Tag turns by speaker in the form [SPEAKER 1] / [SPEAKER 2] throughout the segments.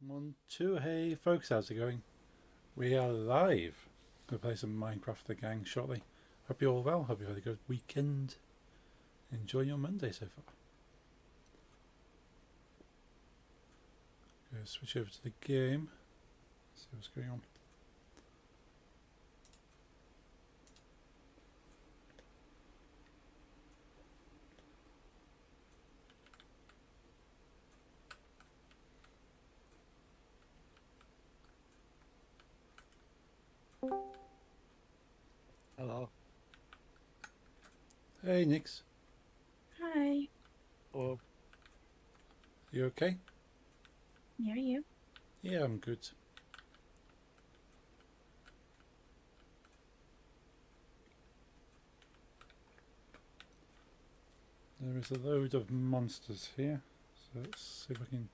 [SPEAKER 1] One, two, hey folks, how's it going? We are live. Gonna play some Minecraft with the gang shortly. Hope you're all well, hope you had a good weekend. Enjoy your Monday so far. Gonna switch over to the game, see what's going on.
[SPEAKER 2] Hello.
[SPEAKER 1] Hey Nix,
[SPEAKER 3] Hi.
[SPEAKER 2] Well,
[SPEAKER 1] you okay?
[SPEAKER 3] Yeah, you.
[SPEAKER 1] Yeah, I'm good. There is a load of monsters here, so let's see if we can...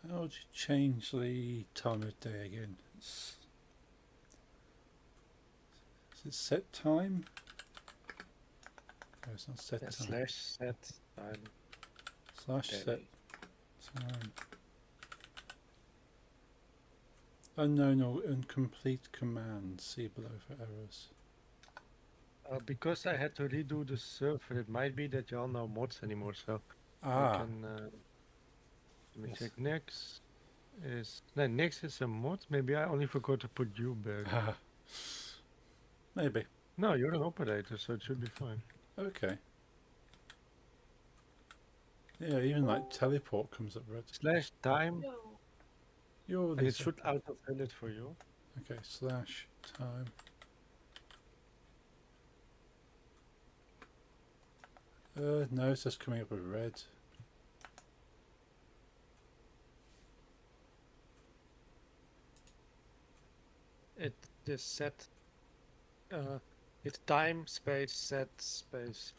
[SPEAKER 1] How would you change the time of day again? Is it set time? No, it's not set
[SPEAKER 2] yeah,
[SPEAKER 1] time.
[SPEAKER 2] slash set time
[SPEAKER 1] Slash
[SPEAKER 2] day.
[SPEAKER 1] set time. Unknown or incomplete commands. See below for errors.
[SPEAKER 2] Because I had to redo the server, it might be that y'all no mods anymore, so I
[SPEAKER 1] Ah,
[SPEAKER 2] can let me
[SPEAKER 1] yes.
[SPEAKER 2] check. Next is no, next is a mod. Maybe I only forgot to put you back.
[SPEAKER 1] Ah, maybe.
[SPEAKER 2] No, you're an operator, so it should be fine.
[SPEAKER 1] Okay. Yeah, even like teleport comes up red.
[SPEAKER 2] Slash time,
[SPEAKER 3] No.
[SPEAKER 1] You're
[SPEAKER 2] and it
[SPEAKER 1] Lisa.
[SPEAKER 2] should autofill it for you.
[SPEAKER 1] Okay, slash time. No, it's just coming up with red.
[SPEAKER 2] It is set. It's time space set space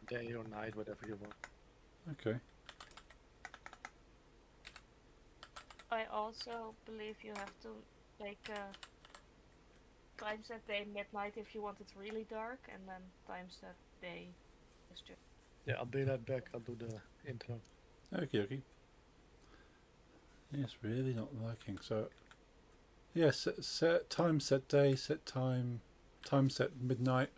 [SPEAKER 2] day or night, whatever you want.
[SPEAKER 1] Okay.
[SPEAKER 3] I also believe you have to make a time set day midnight if you want it really dark, and then time set day is just.
[SPEAKER 2] Yeah, I'll be right back. I'll do the intro.
[SPEAKER 1] Okay, okay. It's really not liking. So, yeah, set time, set day, set time, time set midnight.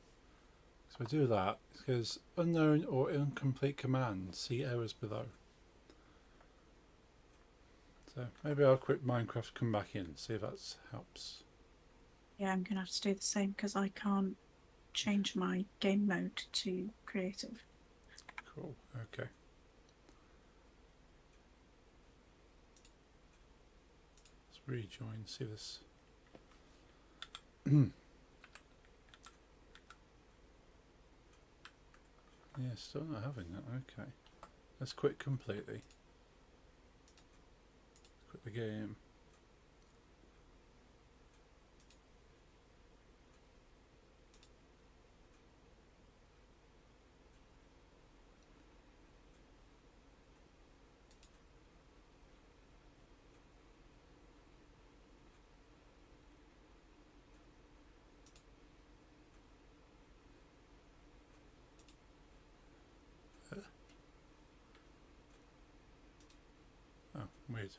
[SPEAKER 1] So I do that because unknown or incomplete commands. See errors below. So maybe I'll quit Minecraft, come back in, see if that helps.
[SPEAKER 4] Yeah, I'm gonna have to do the same because I can't change my game mode to creative.
[SPEAKER 1] Cool. Okay. Let's rejoin. See this. Yeah, still not having that. Okay. Let's quit completely. Quit the game. Oh, weird.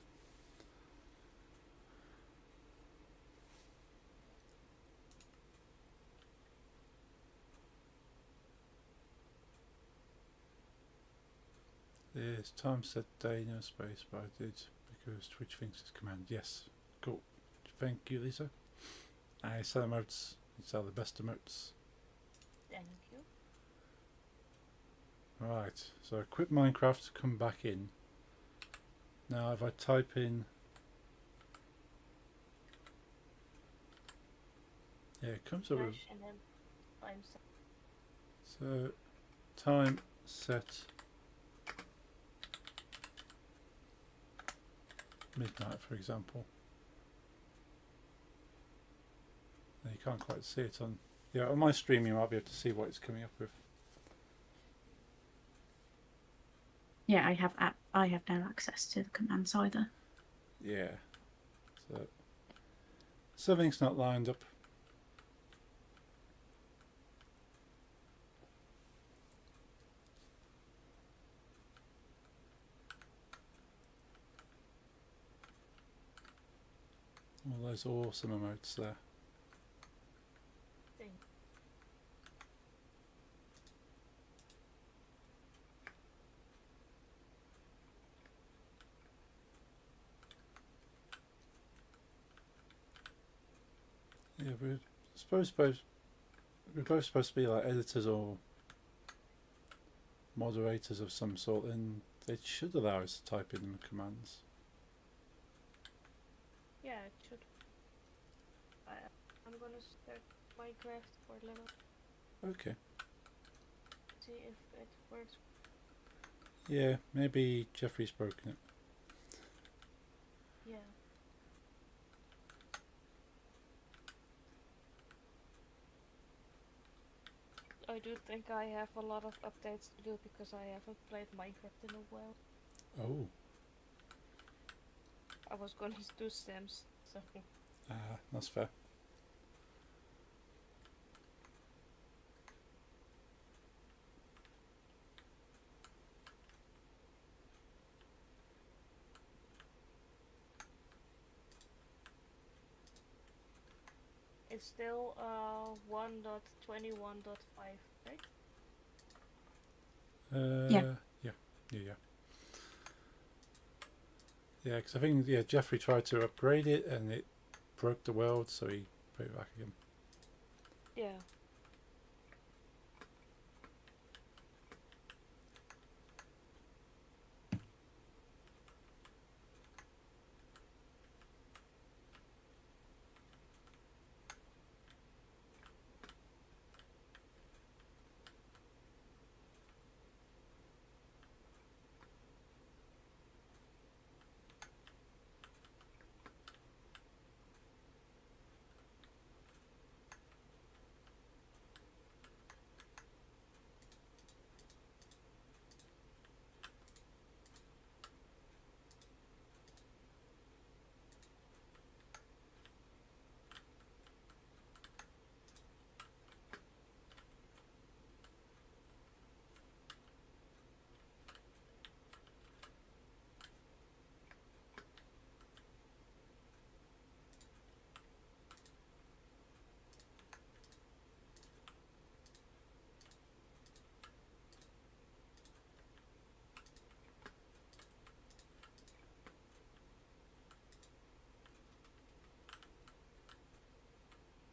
[SPEAKER 1] There's time set day, no space, but I did because Twitch thinks it's command. Yes. Cool. Thank you, Lisa. I sell emotes. These are the best emotes.
[SPEAKER 3] Thank you.
[SPEAKER 1] Right, so I quit Minecraft, come back in. Now if I type in... Yeah, it comes up with...
[SPEAKER 3] Slash and then time set.
[SPEAKER 1] So, time set midnight, for example. You can't quite see it on. Yeah, on my stream you might be able to see what it's coming up with.
[SPEAKER 4] Yeah, I have no access to the commands either.
[SPEAKER 1] Yeah. So something's not lined up. All those awesome emotes there.
[SPEAKER 3] Thing.
[SPEAKER 1] Yeah, we're both supposed to be like editors or moderators of some sort, and it should allow us to type in the commands.
[SPEAKER 3] Yeah, it should. I'm gonna start Minecraft for a little.
[SPEAKER 1] Okay.
[SPEAKER 3] See if it works.
[SPEAKER 1] Yeah, maybe Jeffrey's broken it.
[SPEAKER 3] Yeah. I do think I have a lot of updates to do because I haven't played Minecraft in a while.
[SPEAKER 1] Oh.
[SPEAKER 3] I was gonna do Sims, so
[SPEAKER 1] That's fair.
[SPEAKER 3] it's still 1.21.5, right?
[SPEAKER 4] Yeah.
[SPEAKER 1] Yeah. Yeah, because I think Jeffrey tried to upgrade it and it broke the world, so he put it back again.
[SPEAKER 3] Yeah.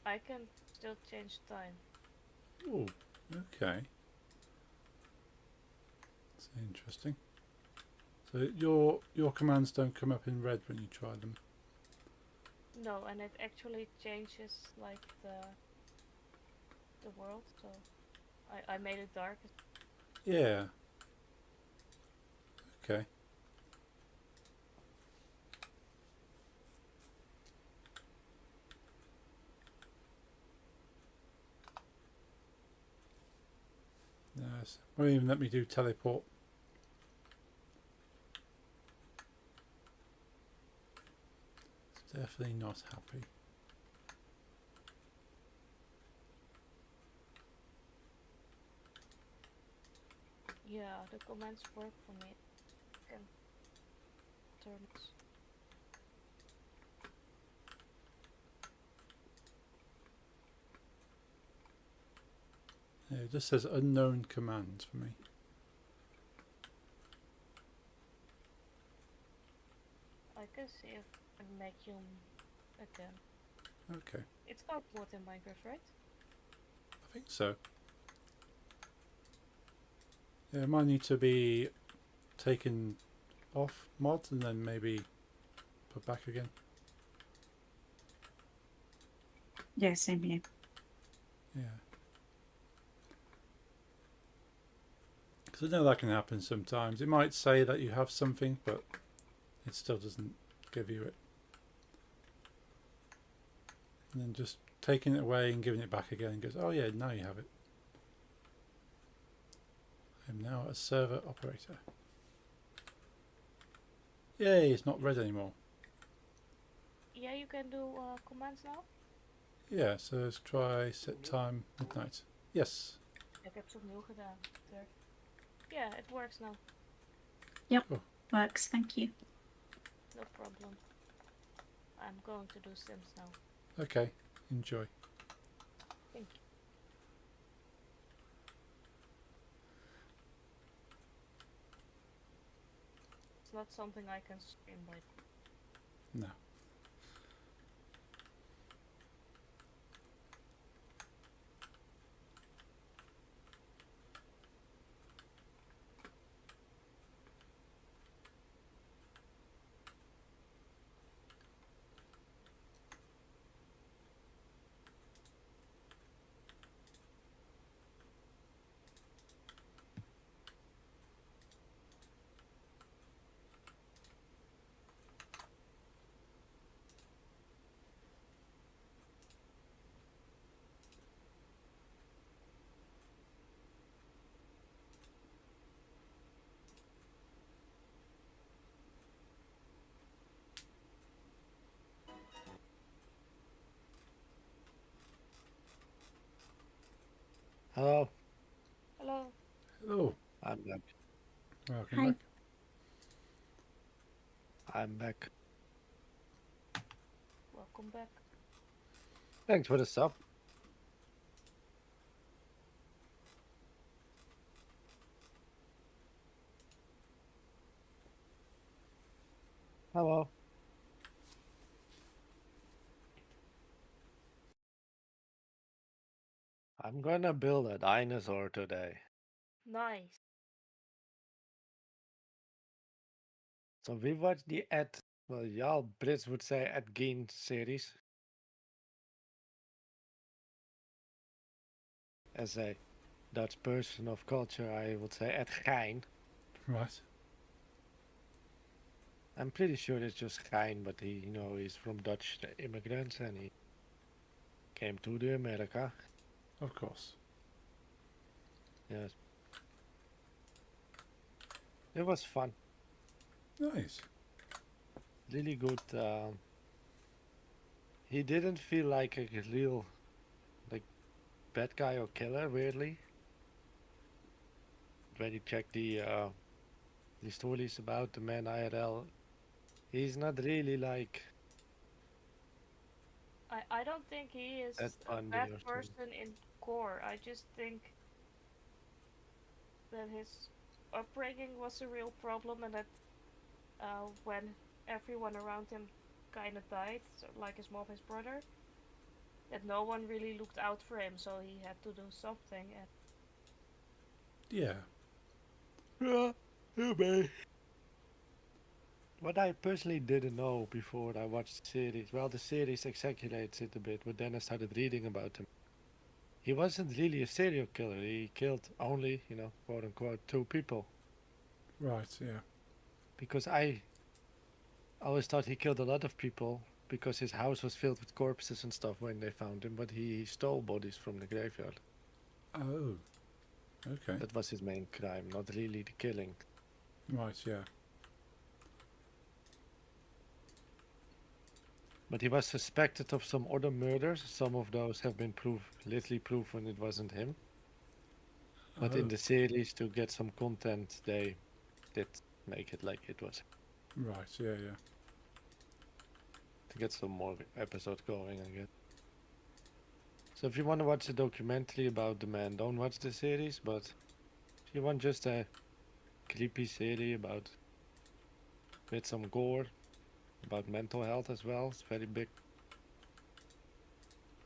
[SPEAKER 3] I can still change time.
[SPEAKER 1] Oh, okay. That's interesting. So your commands don't come up in red when you try them.
[SPEAKER 3] No, and it actually changes like the world, so I made it dark.
[SPEAKER 1] Yeah. Okay. Nice. Won't even let me do teleport. It's definitely not happy.
[SPEAKER 3] Yeah, the commands work for me. Can turn it.
[SPEAKER 1] Yeah, it just says unknown commands for me.
[SPEAKER 3] I can see if I can make you again.
[SPEAKER 1] Okay.
[SPEAKER 3] It's called mod in Minecraft, right?
[SPEAKER 1] I think so. Yeah, it might need to be taken off mod and then maybe put back again.
[SPEAKER 4] Yeah, same here.
[SPEAKER 1] Yeah. Because I know that can happen sometimes. It might say that you have something, but it still doesn't give you it. And then just taking it away and giving it back again and goes, oh yeah, now you have it. I'm now a server operator. Yay, it's not red anymore.
[SPEAKER 3] Yeah, you can do commands now.
[SPEAKER 1] Yeah, so let's try set time midnight. Yes.
[SPEAKER 3] Ik heb ze opnieuw gedaan. Yeah, it works now.
[SPEAKER 4] Works, thank you.
[SPEAKER 3] No problem. I'm going to do Sims now.
[SPEAKER 1] Okay, enjoy.
[SPEAKER 3] Thank you. It's not something I can stream by.
[SPEAKER 1] No.
[SPEAKER 2] Hello.
[SPEAKER 3] Hello.
[SPEAKER 1] Oh,
[SPEAKER 2] I'm back.
[SPEAKER 1] welcome
[SPEAKER 4] Hi.
[SPEAKER 1] back.
[SPEAKER 2] I'm back.
[SPEAKER 3] Welcome back.
[SPEAKER 2] Thanks for the sub. Hello. I'm gonna build a dinosaur today.
[SPEAKER 3] Nice.
[SPEAKER 2] So we watched the well, y'all Brits would say Ed Gein series. As a Dutch person of culture, I would say Ed Gein.
[SPEAKER 1] Right.
[SPEAKER 2] I'm pretty sure it's just Gein, but he, he's from Dutch immigrants and he came to the America.
[SPEAKER 1] Of course.
[SPEAKER 2] Yes. It was fun.
[SPEAKER 1] Nice.
[SPEAKER 2] Really good. He didn't feel like a real, bad guy or killer, weirdly. When you check the stories about the man IRL, he's not really like
[SPEAKER 3] I don't think he is
[SPEAKER 2] Ted
[SPEAKER 3] a
[SPEAKER 2] Bundy
[SPEAKER 3] bad
[SPEAKER 2] or something.
[SPEAKER 3] person in core. I just think that his upbringing was a real problem, and that when everyone around him kind of died, so like his mom, his brother, that no one really looked out for him, so he had to do something. And
[SPEAKER 1] Yeah.
[SPEAKER 2] Yeah, maybe. What I personally didn't know before I watched the series, well, the series exaggerates it a bit, but then I started reading about him. He wasn't really a serial killer. He killed only, quote unquote, 2 people.
[SPEAKER 1] Right, yeah.
[SPEAKER 2] Because I always thought he killed a lot of people because his house was filled with corpses and stuff when they found him, but he stole bodies from the graveyard.
[SPEAKER 1] Oh. Okay.
[SPEAKER 2] That was his main crime, not really the killing.
[SPEAKER 1] Right, yeah.
[SPEAKER 2] But he was suspected of some other murders. Some of those have been literally proven it wasn't him. But in
[SPEAKER 1] Oh,
[SPEAKER 2] the series, to get some content, they did make it like it was.
[SPEAKER 1] right, yeah, yeah.
[SPEAKER 2] To get some more episodes going, I guess. So if you want to watch a documentary about the man, don't watch the series. But if you want just a creepy series with some gore, about mental health as well, it's very big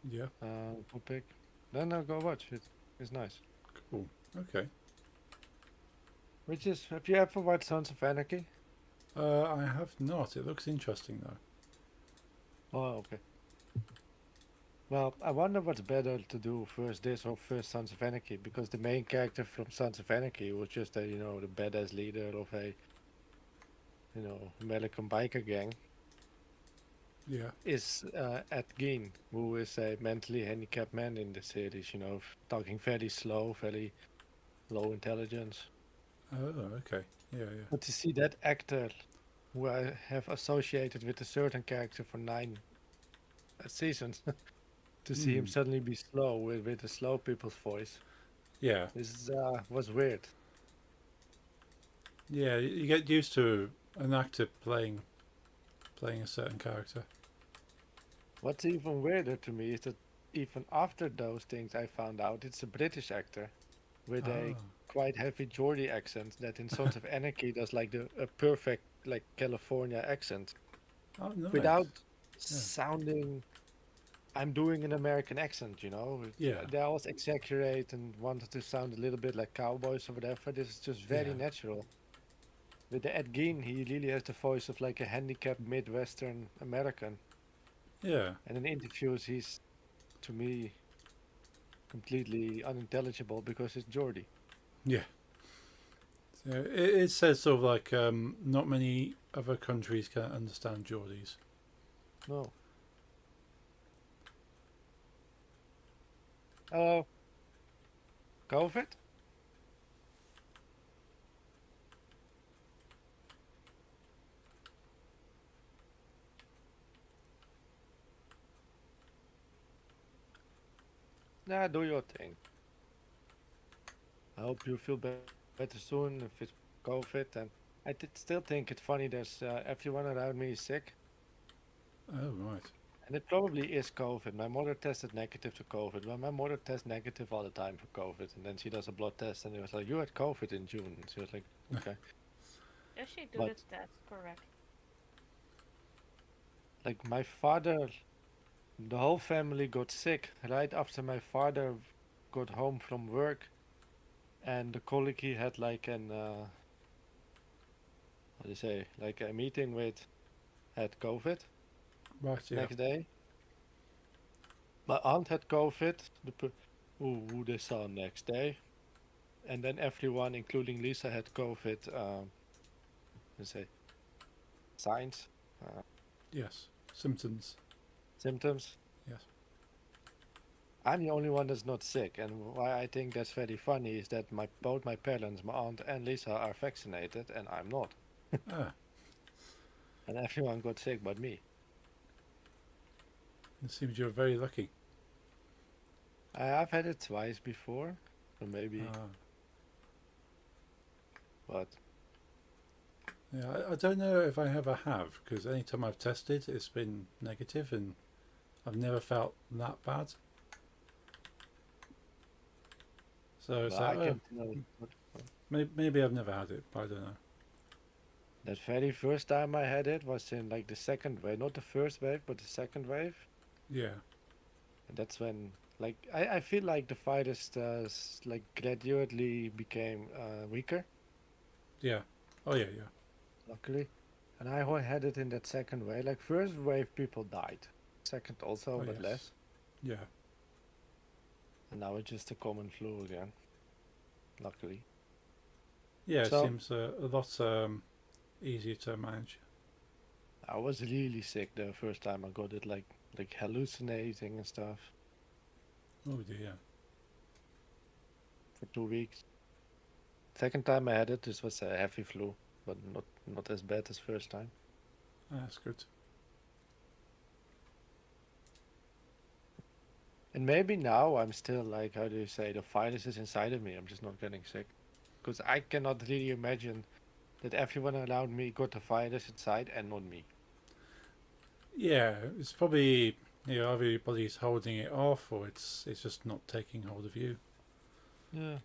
[SPEAKER 1] Yeah.
[SPEAKER 2] topic. Then go watch it. It's nice.
[SPEAKER 1] Cool. Okay.
[SPEAKER 2] Have you ever watched Sons of Anarchy?
[SPEAKER 1] I have not. It looks interesting though.
[SPEAKER 2] Oh, okay. Well, I wonder what's better to do first, this or first Sons of Anarchy, because the main character from Sons of Anarchy was just the badass leader of a, American biker gang.
[SPEAKER 1] Yeah.
[SPEAKER 2] is Ed Gein, who is a mentally handicapped man in the series. You know, talking very slow, very low intelligence.
[SPEAKER 1] Oh, okay. Yeah, yeah.
[SPEAKER 2] But to see that actor, who I have associated with a certain character for 9 seasons, to see him
[SPEAKER 1] Hmm.
[SPEAKER 2] suddenly be slow with a slow people's voice,
[SPEAKER 1] Yeah.
[SPEAKER 2] this was weird.
[SPEAKER 1] Yeah, you get used to an actor playing a certain character.
[SPEAKER 2] What's even weirder to me is that even after those things, I found out it's a British actor with a
[SPEAKER 1] Ah.
[SPEAKER 2] quite heavy Geordie accent that in Sons of Anarchy does like a perfect like California accent
[SPEAKER 1] Oh, nice.
[SPEAKER 2] without
[SPEAKER 1] Yeah.
[SPEAKER 2] sounding. I'm doing an American accent, you know.
[SPEAKER 1] Yeah.
[SPEAKER 2] They always exaggerate and wanted to sound a little bit like cowboys or whatever. This is just very
[SPEAKER 1] Yeah.
[SPEAKER 2] natural. With the Ed Gein, he really has the voice of like a handicapped Midwestern American.
[SPEAKER 1] Yeah.
[SPEAKER 2] And in interviews, he's, to me, completely unintelligible because it's Geordie.
[SPEAKER 1] Yeah. So it says sort of like not many other countries can understand Geordies.
[SPEAKER 2] No. Oh, COVID? Nah, do your thing. I hope you feel better soon if it's COVID. And I did still think it's funny there's everyone around me is sick.
[SPEAKER 1] Oh, right.
[SPEAKER 2] And it probably is COVID. My mother tested negative to COVID. Well, my mother tests negative all the time for COVID. And then she does a blood test and it was like, you had COVID in June. And she was like, okay.
[SPEAKER 3] Does she do
[SPEAKER 2] But
[SPEAKER 3] the test correct?
[SPEAKER 2] like my father, the whole family got sick right after my father got home from work. And the colleague he had like an, how do you say, like a meeting with had COVID
[SPEAKER 1] Right, yeah.
[SPEAKER 2] next day. My aunt had COVID, who they saw next day. And then everyone, including Lisa, had COVID, let's say, signs,
[SPEAKER 1] Yes. Symptoms.
[SPEAKER 2] symptoms.
[SPEAKER 1] Yes.
[SPEAKER 2] I'm the only one that's not sick, and why I think that's very funny is that both my parents, my aunt and Lisa, are vaccinated, and I'm not.
[SPEAKER 1] Ah,
[SPEAKER 2] And everyone got sick but me.
[SPEAKER 1] it seems you're very lucky.
[SPEAKER 2] I've had it twice before, so maybe,
[SPEAKER 1] Ah.
[SPEAKER 2] but
[SPEAKER 1] Yeah, I don't know if I ever have, because any time I've tested, it's been negative, and I've never felt that bad. So it's
[SPEAKER 2] but
[SPEAKER 1] like,
[SPEAKER 2] I
[SPEAKER 1] oh,
[SPEAKER 2] can tell.
[SPEAKER 1] maybe I've never had it, but I don't know.
[SPEAKER 2] That very first time I had it was in like the second wave, not the first wave, but the second wave.
[SPEAKER 1] Yeah,
[SPEAKER 2] And that's when, like, I feel like the virus like gradually became weaker,
[SPEAKER 1] yeah. Oh, yeah, yeah.
[SPEAKER 2] luckily. And I had it in that second wave. Like first wave, people died. Second also,
[SPEAKER 1] Oh,
[SPEAKER 2] but
[SPEAKER 1] yes.
[SPEAKER 2] less.
[SPEAKER 1] Yeah.
[SPEAKER 2] And now it's just a common flu again. Luckily.
[SPEAKER 1] Yeah, it
[SPEAKER 2] So
[SPEAKER 1] seems a lot easier to manage.
[SPEAKER 2] I was really sick the first time I got it, like hallucinating and stuff
[SPEAKER 1] Oh, dear.
[SPEAKER 2] for 2 weeks. Second time I had it, this was a heavy flu, but not as bad as first time.
[SPEAKER 1] That's good.
[SPEAKER 2] And maybe now I'm still like, how do you say, the virus is inside of me. I'm just not getting sick. Because I cannot really imagine that everyone around me got the virus inside and not me.
[SPEAKER 1] Yeah, it's probably, either everybody's holding it off, or it's just not taking hold of you.
[SPEAKER 2] Yeah.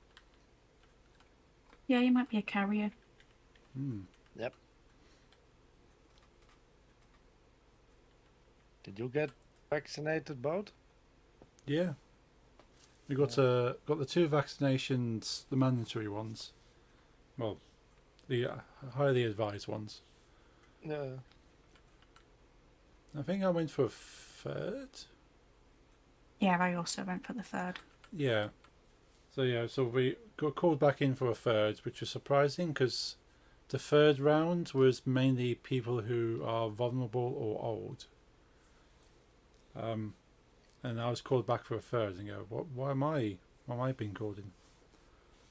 [SPEAKER 4] Yeah, you might be a carrier.
[SPEAKER 1] Hmm.
[SPEAKER 2] Yep. Did you get vaccinated both?
[SPEAKER 1] Yeah. We got the 2 vaccinations, the mandatory ones. Well, the highly advised ones.
[SPEAKER 2] Yeah.
[SPEAKER 1] I think I went for a 3rd.
[SPEAKER 4] Yeah, I also went for the 3rd.
[SPEAKER 1] Yeah. So we got called back in for a 3rd, which was surprising because the 3rd round was mainly people who are vulnerable or old. And I was called back for a third, and go, what? Why am I being called in?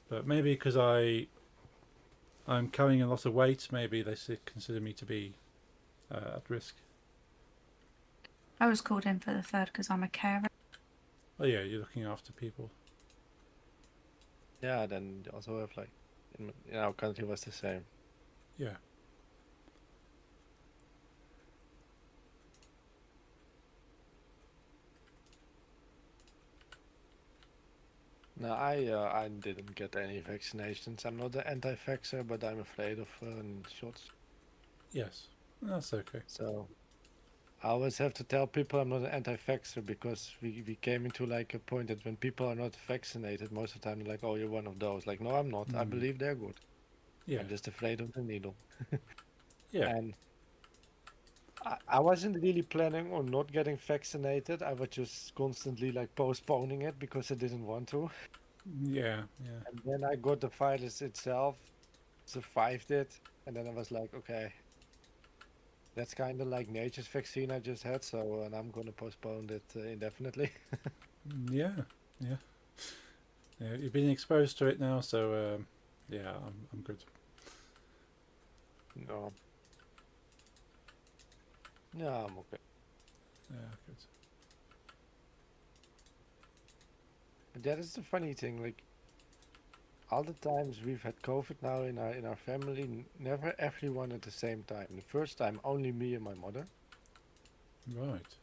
[SPEAKER 1] But maybe because I'm carrying a lot of weight, maybe they consider me to be at risk.
[SPEAKER 4] I was called in for the third because I'm a carer.
[SPEAKER 1] Oh yeah, you're looking after people.
[SPEAKER 2] Yeah, then you also have like in our country was the same.
[SPEAKER 1] Yeah.
[SPEAKER 2] No, I didn't get any vaccinations. I'm not an anti-vaxxer, but I'm afraid of shots.
[SPEAKER 1] Yes. That's okay.
[SPEAKER 2] So I always have to tell people I'm not an anti-vaxxer because we came into like a point that when people are not vaccinated, most of the time they're like, "Oh, you're one of those." Like, no, I'm not. I
[SPEAKER 1] Mm.
[SPEAKER 2] believe they're good.
[SPEAKER 1] Yeah.
[SPEAKER 2] I'm just afraid of the needle.
[SPEAKER 1] Yeah.
[SPEAKER 2] And I wasn't really planning on not getting vaccinated. I was just constantly like postponing it because I didn't want to.
[SPEAKER 1] Yeah. Yeah.
[SPEAKER 2] And then I got the virus itself, survived it, and then I was like, okay, that's kind of like nature's vaccine I just had, so and I'm gonna postpone it indefinitely.
[SPEAKER 1] Yeah. Yeah. Yeah. You've been exposed to it now, so yeah, I'm good.
[SPEAKER 2] No. Yeah, I'm okay.
[SPEAKER 1] Yeah, good.
[SPEAKER 2] But that is the funny thing, like all the times we've had COVID now in our family, never everyone at the same time. The first time only me and my mother,
[SPEAKER 1] Right.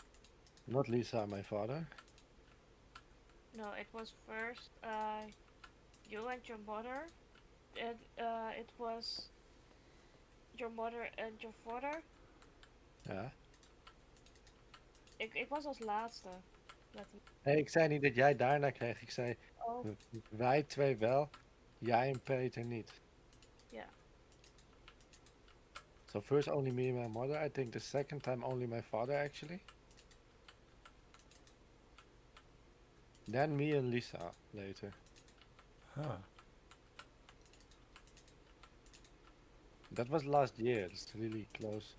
[SPEAKER 2] not Lisa, my father.
[SPEAKER 3] No, it was first you and your mother. It was your mother and your father.
[SPEAKER 2] Ja.
[SPEAKER 3] Ik was als laatste.
[SPEAKER 2] Nee, ik zei niet dat jij daarna kreeg. Ik zei,
[SPEAKER 3] Oh,
[SPEAKER 2] wij twee wel, jij en Peter niet.
[SPEAKER 3] yeah.
[SPEAKER 2] So first only me and my mother. I think the second time only my father actually. Then me and Lisa later.
[SPEAKER 1] Ah.
[SPEAKER 2] That was last year. It's really close.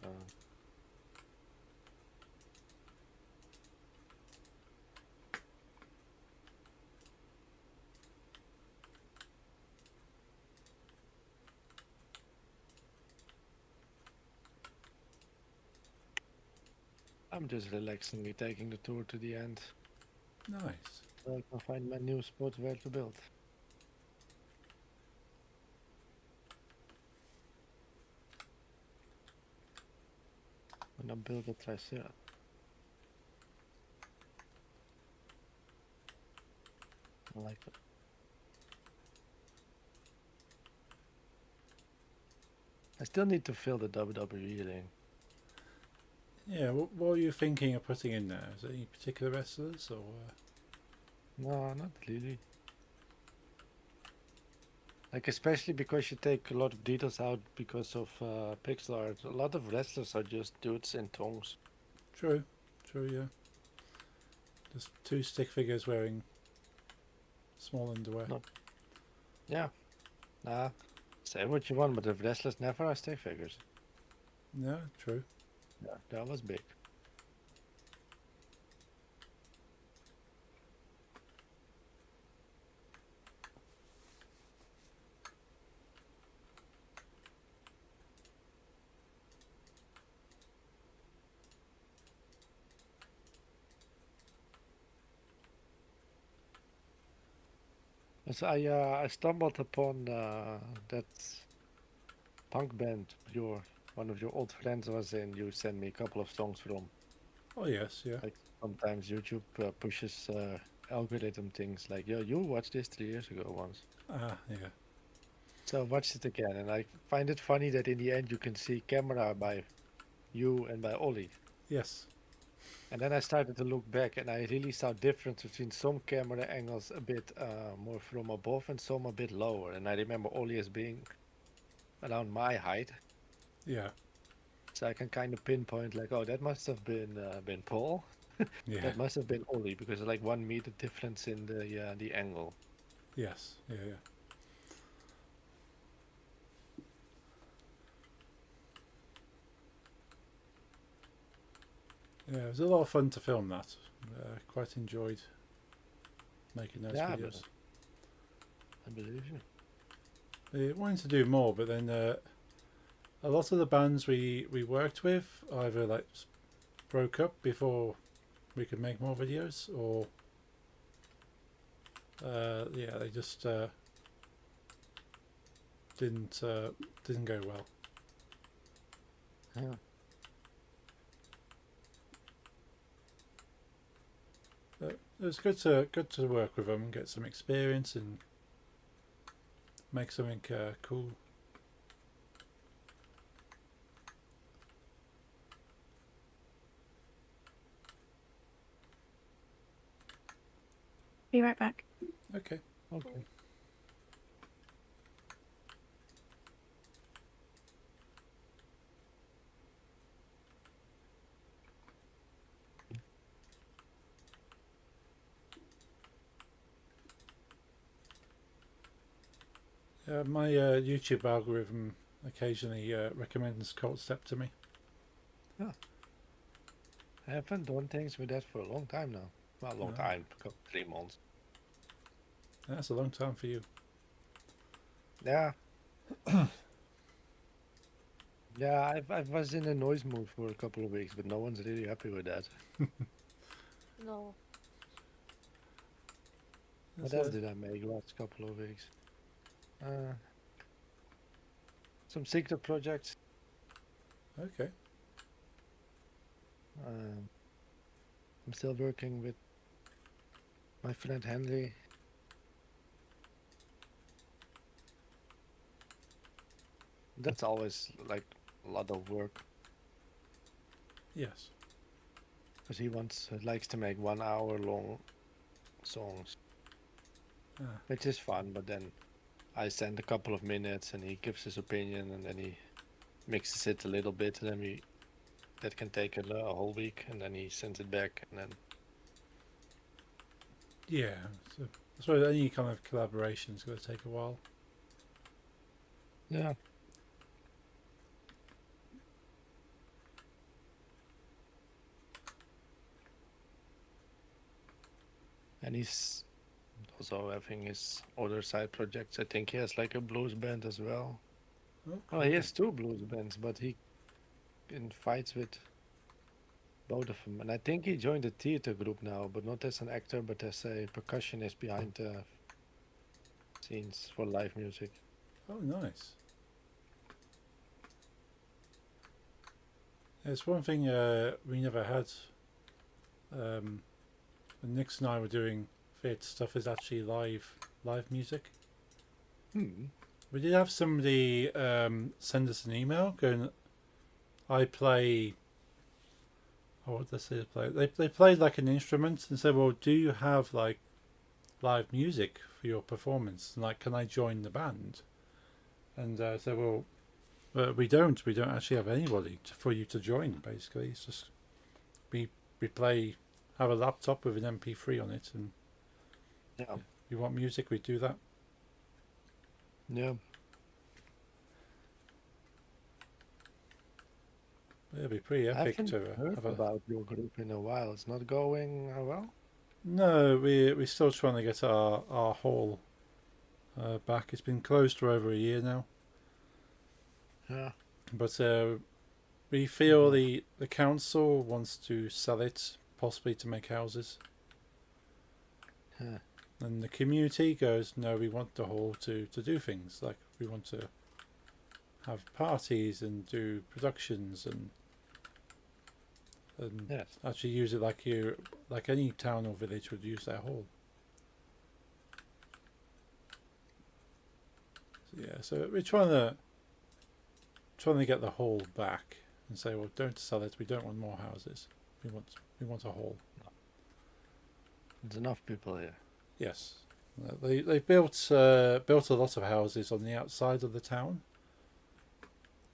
[SPEAKER 2] I'm just relaxingly taking the tour to the end,
[SPEAKER 1] Nice.
[SPEAKER 2] so I can find my new spot where to build. And dan build a tracé. I like it. I still need to fill the WWE ring.
[SPEAKER 1] Yeah. What are you thinking of putting in there? Is there any particular wrestlers or?
[SPEAKER 2] No, not really. Like especially because you take a lot of details out because of pixel art. A lot of wrestlers are just dudes in tongs.
[SPEAKER 1] True. True. Yeah. Just two stick figures wearing small underwear.
[SPEAKER 2] No. Yeah. Nah. Say what you want, but the wrestlers never are stick figures.
[SPEAKER 1] Yeah. True.
[SPEAKER 2] Yeah, that was big. So I stumbled upon that punk band one of your old friends was in. You sent me a couple of songs from.
[SPEAKER 1] Oh yes. Yeah.
[SPEAKER 2] Like sometimes YouTube pushes algorithm things like, yo, you watched this 3 years ago once.
[SPEAKER 1] Ah. Yeah.
[SPEAKER 2] So I watched it again, and I find it funny that in the end you can see camera by you and by Ollie.
[SPEAKER 1] Yes.
[SPEAKER 2] And then I started to look back, and I really saw difference between some camera angles a bit more from above and some a bit lower. And I remember Ollie as being around my height,
[SPEAKER 1] Yeah.
[SPEAKER 2] so I can kind of pinpoint like, oh, that must have been Paul.
[SPEAKER 1] Yeah.
[SPEAKER 2] That must have been Ollie because like 1 meter difference in the angle.
[SPEAKER 1] Yes. Yeah. Yeah. Yeah, it was a lot of fun to film that. Quite enjoyed making those
[SPEAKER 2] Yeah,
[SPEAKER 1] videos.
[SPEAKER 2] I believe you.
[SPEAKER 1] We wanted to do more, but then a lot of the bands we worked with either like broke up before we could make more videos, or yeah, they just didn't go well.
[SPEAKER 2] Yeah.
[SPEAKER 1] But it was good to work with them and get some experience and make something cool.
[SPEAKER 4] Be right back.
[SPEAKER 1] Okay.
[SPEAKER 2] Okay.
[SPEAKER 1] My YouTube algorithm occasionally recommends Cold Step to me.
[SPEAKER 2] I haven't done things with that for a long time now. Well, a long
[SPEAKER 1] No.
[SPEAKER 2] time, 3 months.
[SPEAKER 1] That's a long time for you.
[SPEAKER 2] Yeah. Yeah, I was in a noise mood for a couple of weeks, but no one's really happy with that.
[SPEAKER 3] No.
[SPEAKER 2] What
[SPEAKER 1] That's
[SPEAKER 2] else did I make last couple of weeks? Some secret projects.
[SPEAKER 1] okay.
[SPEAKER 2] I'm still working with my friend Henry. That's always like a lot of work
[SPEAKER 1] Yes.
[SPEAKER 2] because he likes to make 1 hour long songs,
[SPEAKER 1] Ah,
[SPEAKER 2] which is fun. But then I send a couple of minutes and he gives his opinion and then he mixes it a little bit. And then that can take a whole week, and then he sends it back, and then
[SPEAKER 1] yeah. So I suppose any kind of collaboration is going to take a while.
[SPEAKER 2] yeah. And he's also having his other side projects. I think he has like a blues band as well.
[SPEAKER 1] Oh,
[SPEAKER 2] Well, he has 2 blues bands, but he in fights with both of them. And I think he joined a theater group now, but not as an actor, but as a percussionist behind the scenes for live music.
[SPEAKER 1] Oh, nice. It's one thing we never had. When Nix and I were doing theatre stuff, is actually live music. We did have somebody send us an email going, I play. Oh, what did they say to play? They played like an instrument and said, well, do you have like live music for your performance? And like, can I join the band? And I said, well, we don't. We don't actually have anybody for you to join, basically. It's just we play, have a laptop with an MP3 on it, and
[SPEAKER 2] Yeah.
[SPEAKER 1] you want music, we do that.
[SPEAKER 2] Yeah.
[SPEAKER 1] It'd be pretty
[SPEAKER 2] I
[SPEAKER 1] epic
[SPEAKER 2] haven't
[SPEAKER 1] to
[SPEAKER 2] heard
[SPEAKER 1] have a.
[SPEAKER 2] about your group in a while. It's not going well?
[SPEAKER 1] No, we're still trying to get our hall back. It's been closed for over a year now,
[SPEAKER 2] Yeah.
[SPEAKER 1] but we feel the council wants to sell it, possibly to make houses,
[SPEAKER 2] Huh.
[SPEAKER 1] and the community goes, no, we want the hall to do things, like we want to have parties and do productions and
[SPEAKER 2] Yes.
[SPEAKER 1] actually use it like any town or village would use their hall. So, yeah, so we're trying to get the hall back and say, well, don't sell it. We don't want more houses. We want a hall.
[SPEAKER 2] There's enough people here.
[SPEAKER 1] Yes, they built a lot of houses on the outside of the town,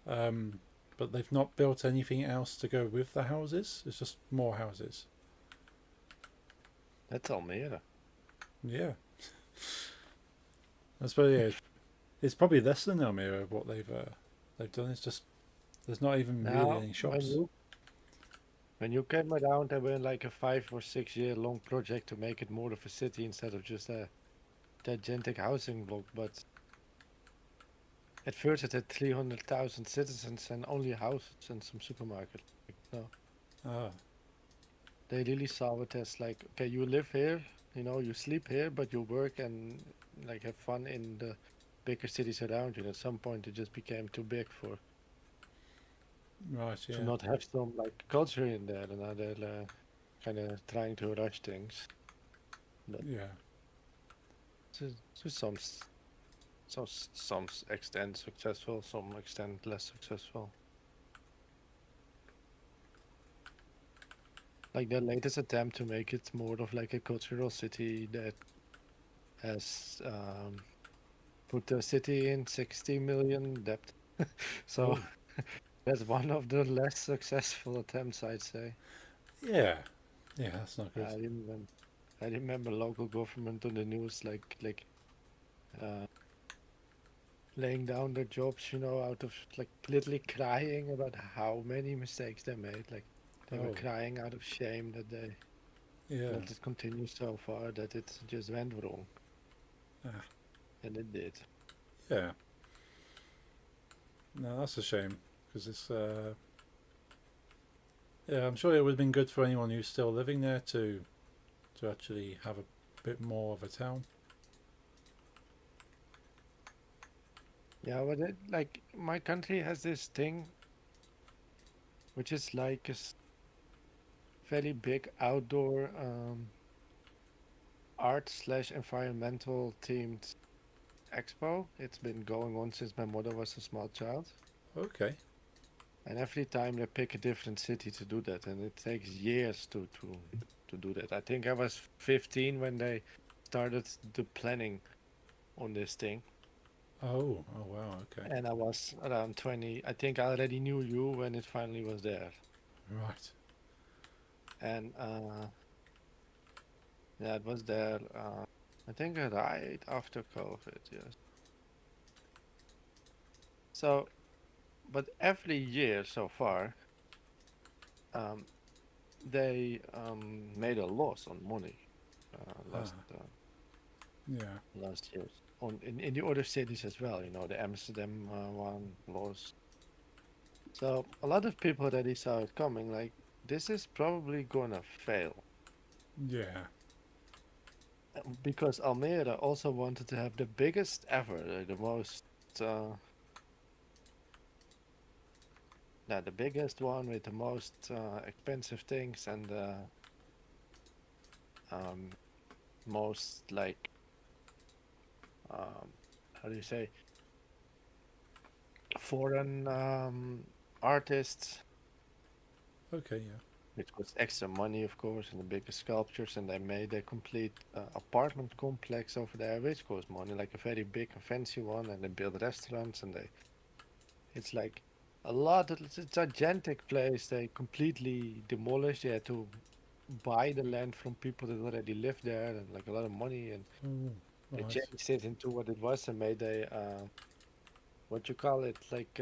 [SPEAKER 1] but they've not built anything else to go with the houses. It's just more houses.
[SPEAKER 2] That's Almere.
[SPEAKER 1] Yeah. I suppose yeah, it's probably less than Elmira what they've done. It's just there's not even really any shops.
[SPEAKER 2] When you came around, there were like a 5 or 6 year long project to make it more of a city instead of just a gigantic housing block. But at first, it had 300,000 citizens and only houses and some supermarket. No,
[SPEAKER 1] Ah,
[SPEAKER 2] they really saw it as like, okay, you live here, you sleep here, but you work and like have fun in the bigger cities around you. And at some point, it just became too big for
[SPEAKER 1] right,
[SPEAKER 2] to
[SPEAKER 1] yeah.
[SPEAKER 2] not have some like culture in there, and now they're kind of trying to rush things. But
[SPEAKER 1] Yeah.
[SPEAKER 2] to some extent successful, some extent less successful. Like their latest attempt to make it more of like a cultural city that has put the city in 60 million debt. So
[SPEAKER 1] Oh,
[SPEAKER 2] that's one of the less successful attempts, I'd say.
[SPEAKER 1] yeah. Yeah, that's not good.
[SPEAKER 2] I remember, I remember local government on the news like uh, laying down their jobs, out of like literally crying about how many mistakes they made. Like they were
[SPEAKER 1] Oh,
[SPEAKER 2] crying out of shame that they
[SPEAKER 1] yeah.
[SPEAKER 2] let it continue so far that it just went wrong,
[SPEAKER 1] Ah,
[SPEAKER 2] and it did.
[SPEAKER 1] yeah. No, that's a shame because it's. Yeah, I'm sure it would have been good for anyone who's still living there to actually have a bit more of a town.
[SPEAKER 2] Yeah, but like my country has this thing, which is like very big outdoor art/environmental themed expo. It's been going on since my mother was a small child.
[SPEAKER 1] Okay.
[SPEAKER 2] And every time they pick a different city to do that, and it takes years to do that. I think I was 15 when they started the planning on this thing,
[SPEAKER 1] Oh, oh wow. Okay.
[SPEAKER 2] and I was around 20. I think I already knew you when it finally was there,
[SPEAKER 1] Right.
[SPEAKER 2] and yeah, it was there. I think right after COVID. Yes. So, but every year so far, um, they made a loss on money last
[SPEAKER 1] Ah, yeah.
[SPEAKER 2] last year. In the other cities as well, the Amsterdam one lost. So a lot of people already saw it coming. Like this is probably gonna fail
[SPEAKER 1] Yeah.
[SPEAKER 2] because Almere also wanted to have the biggest ever, the most, the biggest one with the most expensive things and the um, most like how do you say foreign artists,
[SPEAKER 1] Okay. Yeah.
[SPEAKER 2] which was extra money, of course, and the biggest sculptures, and they made a complete apartment complex over there, which cost money, like a very big and fancy one, and they built restaurants, and it's like it's a gigantic place. They completely demolished. They had to buy the land from people that already lived there, and like a lot of money, and
[SPEAKER 1] Oh,
[SPEAKER 2] they
[SPEAKER 1] right.
[SPEAKER 2] changed it into what it was and made a what you call it, like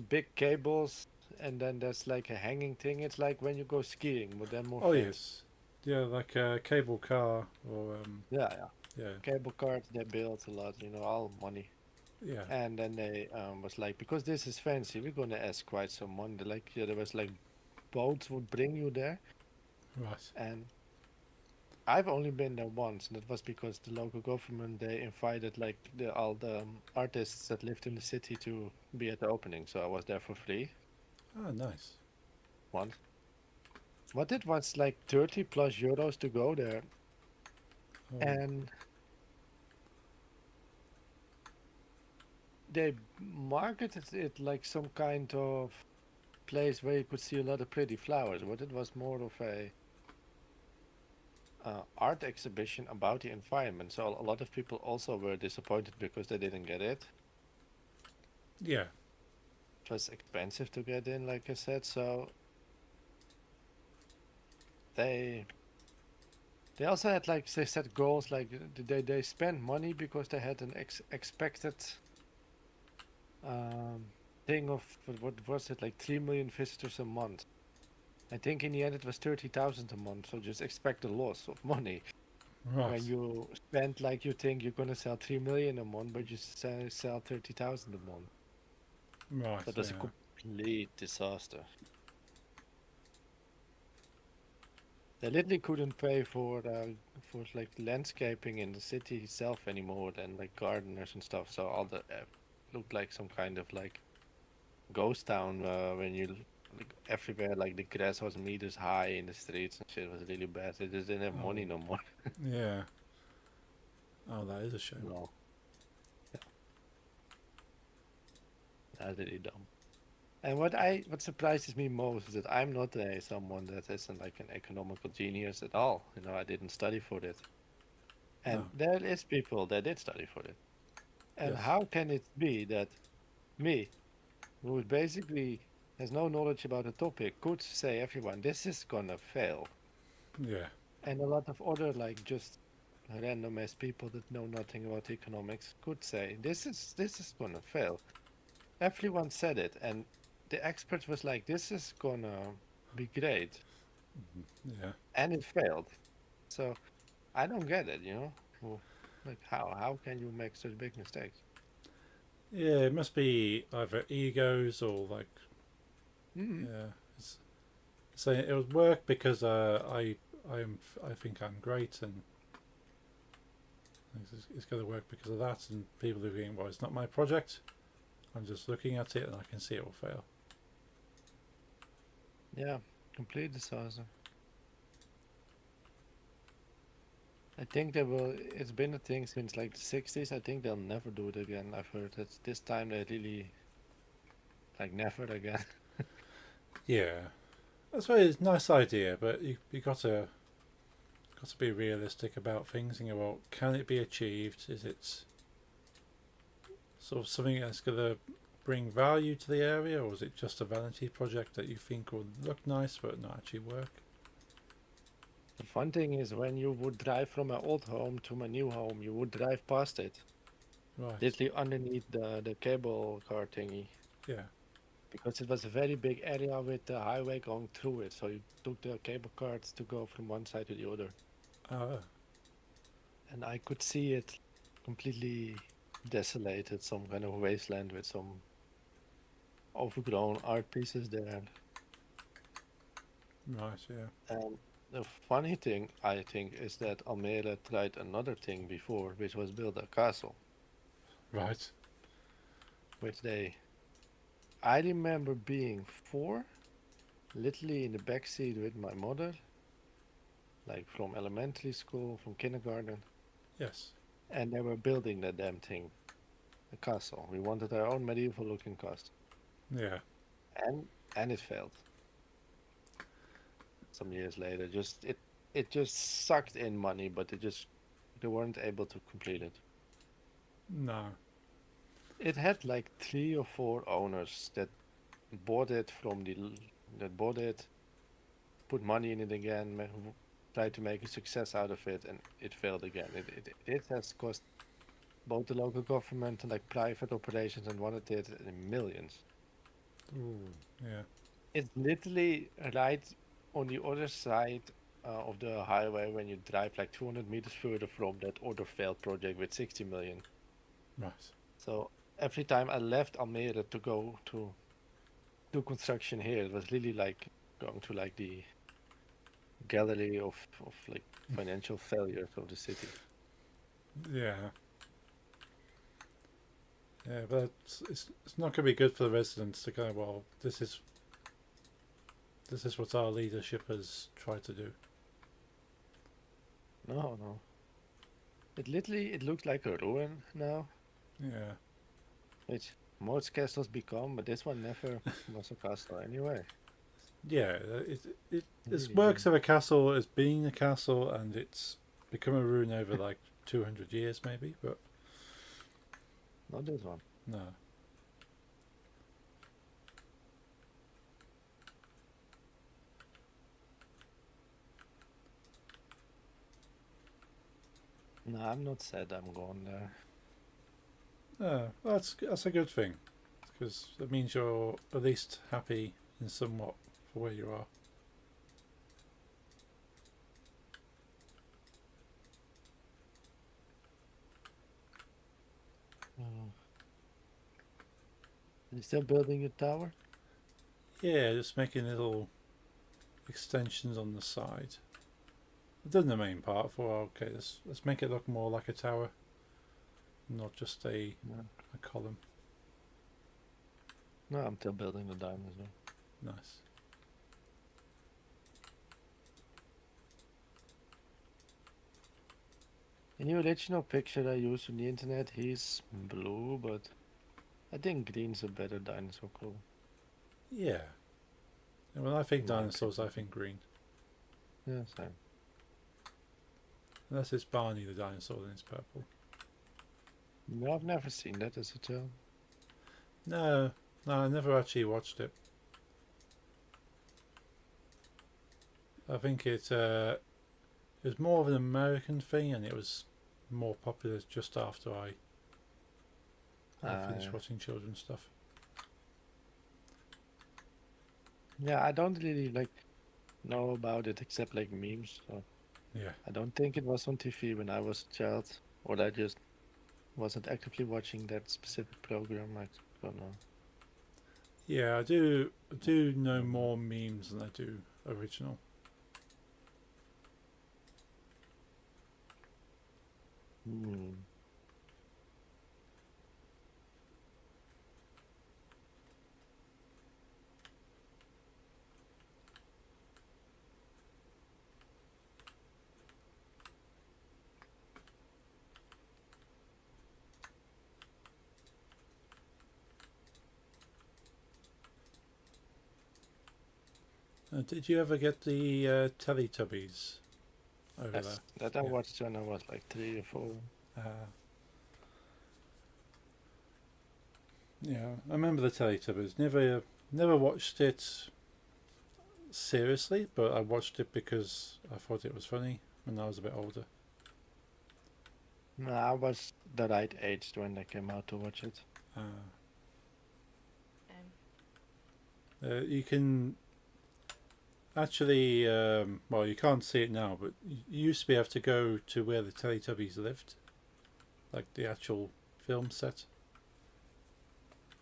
[SPEAKER 2] big cables, and then there's like a hanging thing. It's like when you go skiing, but then more
[SPEAKER 1] Oh
[SPEAKER 2] fancy.
[SPEAKER 1] yes. Yeah, like a cable car or
[SPEAKER 2] Yeah, yeah.
[SPEAKER 1] yeah,
[SPEAKER 2] Cable cars they built a lot, all money.
[SPEAKER 1] yeah.
[SPEAKER 2] And then they was like, because this is fancy, we're gonna ask quite some money. Like, yeah, there was like boats would bring you there,
[SPEAKER 1] Right.
[SPEAKER 2] and I've only been there once, and it was because the local government they invited like all the artists that lived in the city to be at the opening, so I was there for free
[SPEAKER 1] Ah, nice.
[SPEAKER 2] once. But it was like 30 plus euros to go there,
[SPEAKER 1] Oh,
[SPEAKER 2] and they marketed it like some kind of place where you could see a lot of pretty flowers, but it was more of a art exhibition about the environment. So a lot of people also were disappointed because they didn't get it.
[SPEAKER 1] yeah.
[SPEAKER 2] It was expensive to get in, like I said. So they also had like they set goals, like they spent money because they had an expected thing of what was it, like 3 million visitors a month. I think in the end it was 30,000 a month. So just expect a loss of money
[SPEAKER 1] Right.
[SPEAKER 2] when you spend like you think you're gonna sell 3 million a month, but you sell 30,000 a month.
[SPEAKER 1] Right.
[SPEAKER 5] That was a
[SPEAKER 1] Yeah.
[SPEAKER 5] complete disaster.
[SPEAKER 2] They literally couldn't pay for like landscaping in the city itself anymore, than like gardeners and stuff. So all the looked like some kind of like ghost town when you like everywhere like the grass was meters high in the streets and shit. It was really bad. They just didn't have money
[SPEAKER 1] Oh.
[SPEAKER 2] no more.
[SPEAKER 1] Yeah. Oh, that is a shame.
[SPEAKER 2] No. Yeah. That's really dumb. And what surprises me most is that I'm not someone that isn't like an economical genius at all. You know, I didn't study for it. And
[SPEAKER 1] No.
[SPEAKER 2] there is people that did study for it. And
[SPEAKER 1] Yes.
[SPEAKER 2] how can it be that me, who basically has no knowledge about the topic, could say everyone this is gonna fail,
[SPEAKER 1] Yeah.
[SPEAKER 2] and a lot of other like just random ass people that know nothing about economics could say this is gonna fail. Everyone said it, and the expert was like, this is gonna be great,
[SPEAKER 1] Yeah.
[SPEAKER 2] and it failed. So I don't get it, you know. Well, like how can you make such big mistakes?
[SPEAKER 1] Yeah. It must be either egos or like
[SPEAKER 2] Mm-hmm.
[SPEAKER 1] yeah. It's saying it would work because I think I'm great and it's going to work because of that, and people are thinking, well, it's not my project. I'm just looking at it and I can see it will fail.
[SPEAKER 2] Yeah, complete disaster. I think they will. It's been a thing since like the 60s. I think they'll never do it again. I've heard that this time they really like never again.
[SPEAKER 1] Yeah, that's why it's a nice idea, but you got to be realistic about things. And go, well, can it be achieved? Is it sort of something that's going to bring value to the area, or is it just a vanity project that you think will look nice but not actually work?
[SPEAKER 2] The fun thing is when you would drive from my old home to my new home, you would drive past it,
[SPEAKER 1] Right.
[SPEAKER 2] literally underneath the cable car thingy,
[SPEAKER 1] Yeah.
[SPEAKER 2] because it was a very big area with the highway going through it. So you took the cable cars to go from one side to the other, and I could see it completely desolated, some kind of wasteland with some overgrown art pieces there.
[SPEAKER 1] Right. Yeah.
[SPEAKER 2] And the funny thing, I think, is that Almere tried another thing before, which was build a castle,
[SPEAKER 1] Right.
[SPEAKER 2] which I remember being 4, literally in the back seat with my mother, like from elementary school, from kindergarten,
[SPEAKER 1] Yes.
[SPEAKER 2] and they were building that damn thing, a castle. We wanted our own medieval-looking castle,
[SPEAKER 1] Yeah.
[SPEAKER 2] and it failed. Some years later, it just sucked in money, but they weren't able to complete it.
[SPEAKER 1] No.
[SPEAKER 2] It had like 3 or 4 owners that bought it put money in it again, tried to make a success out of it, and it failed again. It has cost both the local government and like private operations and what it did in millions.
[SPEAKER 1] Ooh. Yeah.
[SPEAKER 2] It's literally right on the other side of the highway when you drive like 200 meters further from that other failed project with 60 million.
[SPEAKER 1] Right.
[SPEAKER 2] So every time I left Almere to go to do construction here, it was really like going to like the gallery of like financial failures of the city.
[SPEAKER 1] Yeah. Yeah, but it's not going to be good for the residents to go, well, this is what our leadership has tried to do.
[SPEAKER 2] No. It looks like a ruin now,
[SPEAKER 1] Yeah.
[SPEAKER 2] which most castles become, but this one never was a castle anyway.
[SPEAKER 1] Yeah, it
[SPEAKER 2] Really
[SPEAKER 1] works of a castle as being a castle, and it's become a ruin over like 200 years maybe, but
[SPEAKER 2] Not this one.
[SPEAKER 1] no.
[SPEAKER 2] No, I'm not sad I'm going there.
[SPEAKER 1] That's a good thing. It's because it means you're at least happy in somewhat for where you are.
[SPEAKER 2] Oh. You still building your tower?
[SPEAKER 1] Yeah, just making little extensions on the side. I've done the main part for okay, let's make it look more like a tower, not just a
[SPEAKER 2] No.
[SPEAKER 1] column.
[SPEAKER 2] No, I'm still building the dinosaur.
[SPEAKER 1] Nice.
[SPEAKER 2] In the original picture I used on the internet, he's blue, but I think green's a better dinosaur color.
[SPEAKER 1] Yeah. And when I think
[SPEAKER 2] My
[SPEAKER 1] dinosaurs, I think green.
[SPEAKER 2] Yeah, same.
[SPEAKER 1] Unless it's Barney the dinosaur, then it's purple.
[SPEAKER 2] No, I've never seen that as a child.
[SPEAKER 1] No, I never actually watched it. I think it was more of an American thing, and it was more popular just after I finished
[SPEAKER 2] Yeah.
[SPEAKER 1] watching children's stuff.
[SPEAKER 2] Yeah, I don't really know about it except like memes. So
[SPEAKER 1] Yeah.
[SPEAKER 2] I don't think it was on TV when I was a child, or I just wasn't actively watching that specific program. I don't know.
[SPEAKER 1] Yeah, I do know more memes than I do original.
[SPEAKER 2] Hmm.
[SPEAKER 1] Did you ever get the Teletubbies over
[SPEAKER 2] Yes,
[SPEAKER 1] there?
[SPEAKER 2] that I
[SPEAKER 1] Yeah.
[SPEAKER 2] watched when I was like 3 or 4.
[SPEAKER 1] Yeah, I remember the Teletubbies. Never watched it seriously, but I watched it because I thought it was funny when I was a bit older.
[SPEAKER 2] No, I was the right age when they came out to watch it.
[SPEAKER 3] And
[SPEAKER 1] You can actually, well, you can't see it now, but you used to be able to go to where the Teletubbies lived, like the actual film set.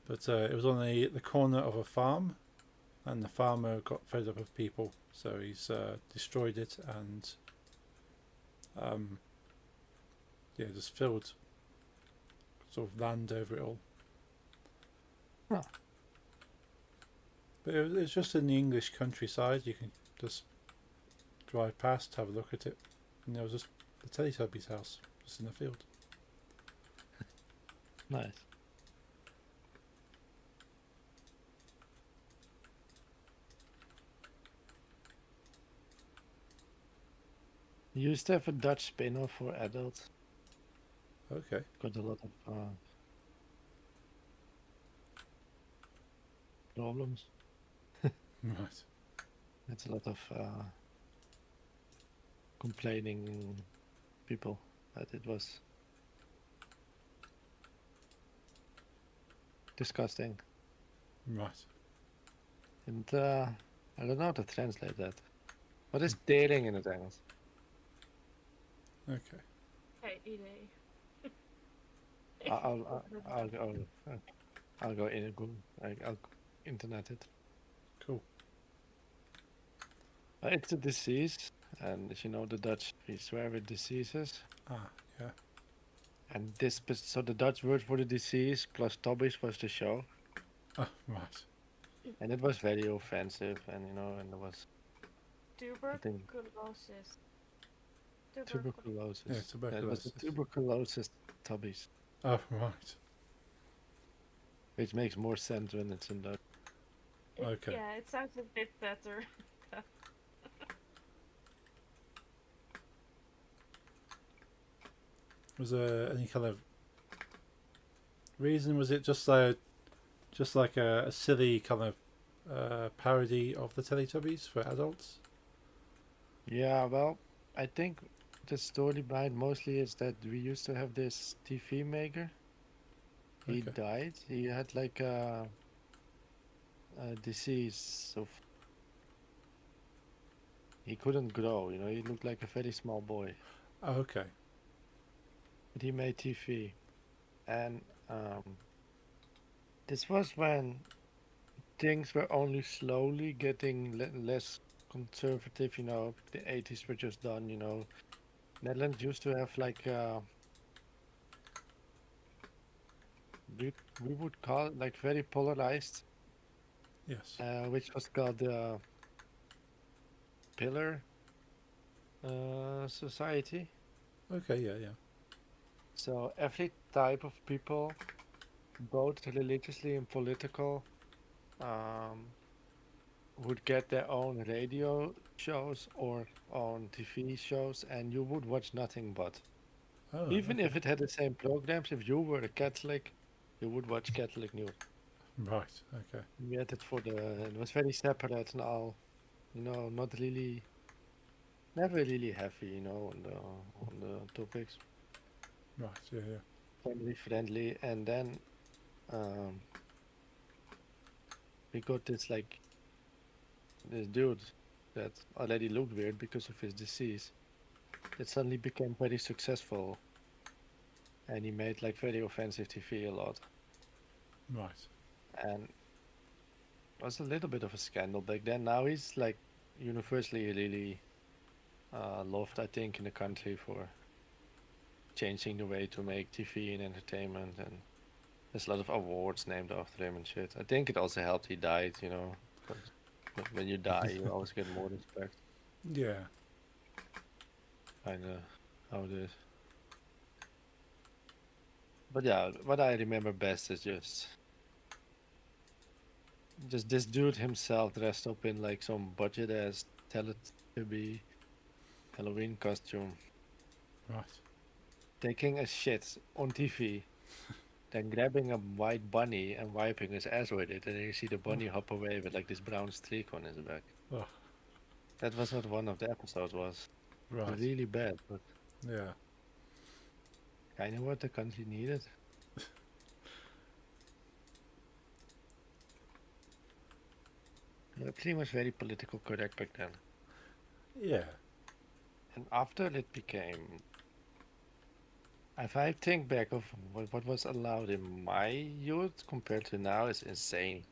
[SPEAKER 1] But it was on the corner of a farm, and the farmer got fed up with people, so he's destroyed it and just filled sort of land over it all.
[SPEAKER 2] Huh.
[SPEAKER 1] But it's just in the English countryside. You can just drive past, have a look at it, and there was just the Teletubbies house just in the field.
[SPEAKER 2] Nice. You used to have a Dutch spin-off for adults.
[SPEAKER 1] Okay.
[SPEAKER 2] Got a lot of problems.
[SPEAKER 1] Right.
[SPEAKER 2] It's a lot of complaining people that it was disgusting.
[SPEAKER 1] Right.
[SPEAKER 2] And I don't know how to translate that. What is dating in het Engels?
[SPEAKER 1] Okay.
[SPEAKER 3] hey, idee.
[SPEAKER 2] I'll go in Google. I'll internet it.
[SPEAKER 1] Cool.
[SPEAKER 2] It's a disease, and as you know, the Dutch, we swear with diseases.
[SPEAKER 1] Yeah.
[SPEAKER 2] And so the Dutch word for the disease plus tobbies was the show,
[SPEAKER 1] Right.
[SPEAKER 2] and it was very offensive, and and there was think-
[SPEAKER 3] Tuberculosis.
[SPEAKER 2] tuberculosis.
[SPEAKER 1] Yeah,
[SPEAKER 2] Yeah, it was
[SPEAKER 1] tuberculosis.
[SPEAKER 2] the tuberculosis tobbies,
[SPEAKER 1] Oh, right.
[SPEAKER 2] which makes more sense when it's in Dutch.
[SPEAKER 1] Okay.
[SPEAKER 3] Yeah, it sounds a bit better.
[SPEAKER 1] Was there any kind of reason? Was it just like a silly kind of parody of the Teletubbies for adults?
[SPEAKER 2] Yeah, well, I think the story behind mostly is that we used to have this TV maker, He
[SPEAKER 1] Okay.
[SPEAKER 2] died. He had like a disease of. He couldn't grow. You know, he looked like a very small boy.
[SPEAKER 1] Oh, okay.
[SPEAKER 2] But he made TV, and this was when things were only slowly getting less conservative. You know, the 80s were just done. You know, Netherlands used to have like we would call it like very polarized,
[SPEAKER 1] Yes.
[SPEAKER 2] which was called the pillar society.
[SPEAKER 1] Okay. Yeah. Yeah.
[SPEAKER 2] So every type of people, both religiously and political, um, would get their own radio shows or on TV shows, and you would watch nothing but.
[SPEAKER 1] Oh.
[SPEAKER 2] Even
[SPEAKER 1] Okay.
[SPEAKER 2] if it had the same programs, if you were a Catholic, you would watch Catholic news.
[SPEAKER 1] Right. Okay.
[SPEAKER 2] We had it for the. It was very separate and all, you know, not really, never really heavy, you know, on the topics,
[SPEAKER 1] Right. Yeah. Yeah.
[SPEAKER 2] family friendly, and then um, we got this dude that already looked weird because of his disease that suddenly became very successful, and he made like very offensive TV a lot,
[SPEAKER 1] Right.
[SPEAKER 2] and it was a little bit of a scandal back then. Now he's like universally really loved, I think, in the country for changing the way to make TV and entertainment, and there's a lot of awards named after him and shit. I think it also helped he died, you know. But when you die, you always get more respect.
[SPEAKER 1] Yeah.
[SPEAKER 2] Kinda how it is. But yeah, what I remember best is just this dude himself dressed up in like some budget ass Teletubby Halloween costume,
[SPEAKER 1] Right.
[SPEAKER 2] taking a shit on TV, then grabbing a white bunny and wiping his ass with it, and then you see the bunny hop away with like this brown streak on his back.
[SPEAKER 1] Oh.
[SPEAKER 2] That was what one of the episodes was.
[SPEAKER 1] Right.
[SPEAKER 2] Really bad, but
[SPEAKER 1] Yeah.
[SPEAKER 2] kind of what the country needed. Pretty much very political correct back then.
[SPEAKER 1] Yeah.
[SPEAKER 2] And after it became, if I think back of what was allowed in my youth compared to now, is insane.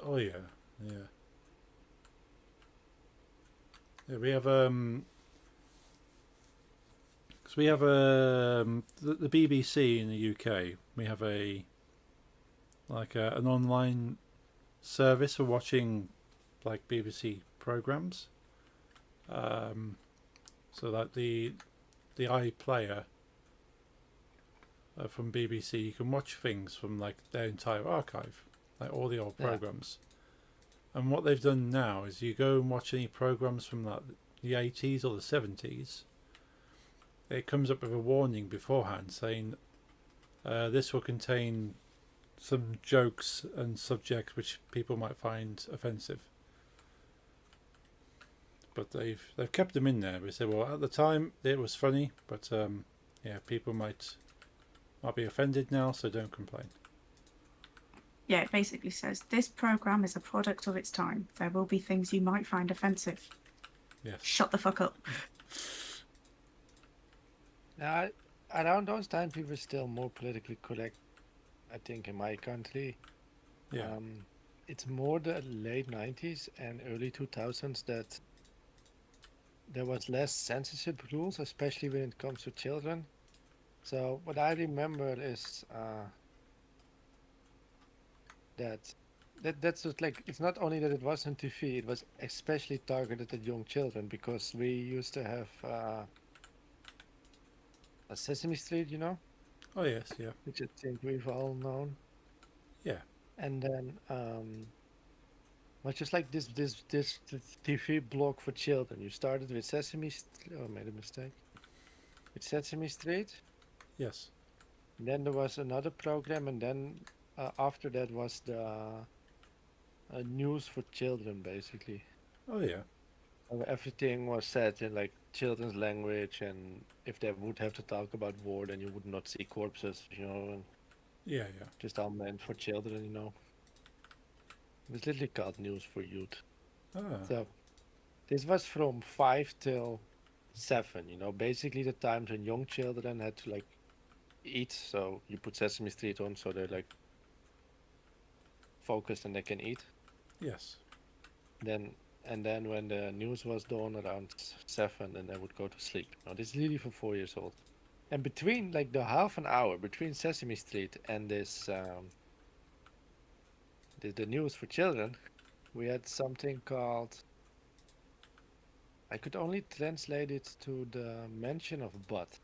[SPEAKER 1] Oh yeah. Yeah. Yeah. We have because we have the BBC in the UK. We have an online service for watching like BBC programs. So that the iPlayer from BBC, you can watch things from like their entire archive, like all the old
[SPEAKER 2] Yeah.
[SPEAKER 1] programs. And what they've done now is you go and watch any programs from like the 80s or the 70s. It comes up with a warning beforehand saying this will contain some jokes and subjects which people might find offensive. But they've kept them in there. They say, well, at the time it was funny, but yeah, people might be offended now, so don't complain.
[SPEAKER 4] Yeah, it basically says this program is a product of its time. There will be things you might find offensive.
[SPEAKER 1] Yes.
[SPEAKER 4] Shut the fuck up.
[SPEAKER 2] Now, around those times, we were still more politically correct, I think, in my country.
[SPEAKER 1] Yeah.
[SPEAKER 2] It's more the late 90s and early 2000s that there was less censorship rules, especially when it comes to children. So what I remember is that's just like, it's not only that it was on TV, it was especially targeted at young children, because we used to have a Sesame Street, you know,
[SPEAKER 1] Oh yes. Yeah.
[SPEAKER 2] which I think we've all known.
[SPEAKER 1] Yeah.
[SPEAKER 2] And then was just like this TV blog for children. You started with Sesame Street. Oh, I made a mistake. With Sesame Street.
[SPEAKER 1] Yes.
[SPEAKER 2] And then there was another program, and then after that was the news for children, basically.
[SPEAKER 1] Oh yeah.
[SPEAKER 2] Where everything was said in like children's language, and if they would have to talk about war, then you would not see corpses, you know. And
[SPEAKER 1] Yeah, yeah.
[SPEAKER 2] just all meant for children, you know. It's literally called News for Youth.
[SPEAKER 1] Ah,
[SPEAKER 2] So this was from 5 till 7, you know, basically the times when young children had to like eat. So you put Sesame Street on so they're like focused and they can eat.
[SPEAKER 1] yes.
[SPEAKER 2] Then and then when the news was done around 7, then they would go to sleep. Now this is really for 4 years old. And between like the half an hour between Sesame Street and this the news for children, we had something called, I could only translate it to the mention of butt.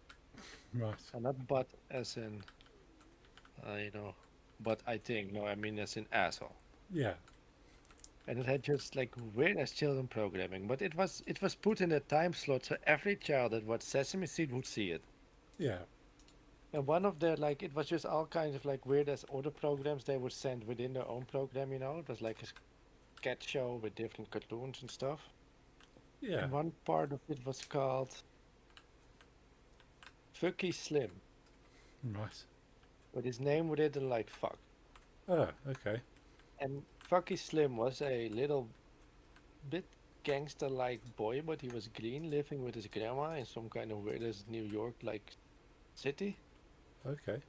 [SPEAKER 1] Right.
[SPEAKER 2] And not butt as in, you know, but I think, no, I mean as in asshole.
[SPEAKER 1] Yeah.
[SPEAKER 2] And it had just like weird as children programming, but it was put in a time slot so every child that watched Sesame Street would see it.
[SPEAKER 1] Yeah.
[SPEAKER 2] And one of their like it was just all kinds of like weird as other programs they would send within their own program, you know. It was like a sketch show with different cartoons and stuff.
[SPEAKER 1] Yeah.
[SPEAKER 2] And one part of it was called Fucky Slim,
[SPEAKER 1] Right.
[SPEAKER 2] but his name would it like fuck.
[SPEAKER 1] Oh, okay.
[SPEAKER 2] And Fucky Slim was a little bit gangster-like boy, but he was green, living with his grandma in some kind of weird as New York-like city.
[SPEAKER 1] Okay.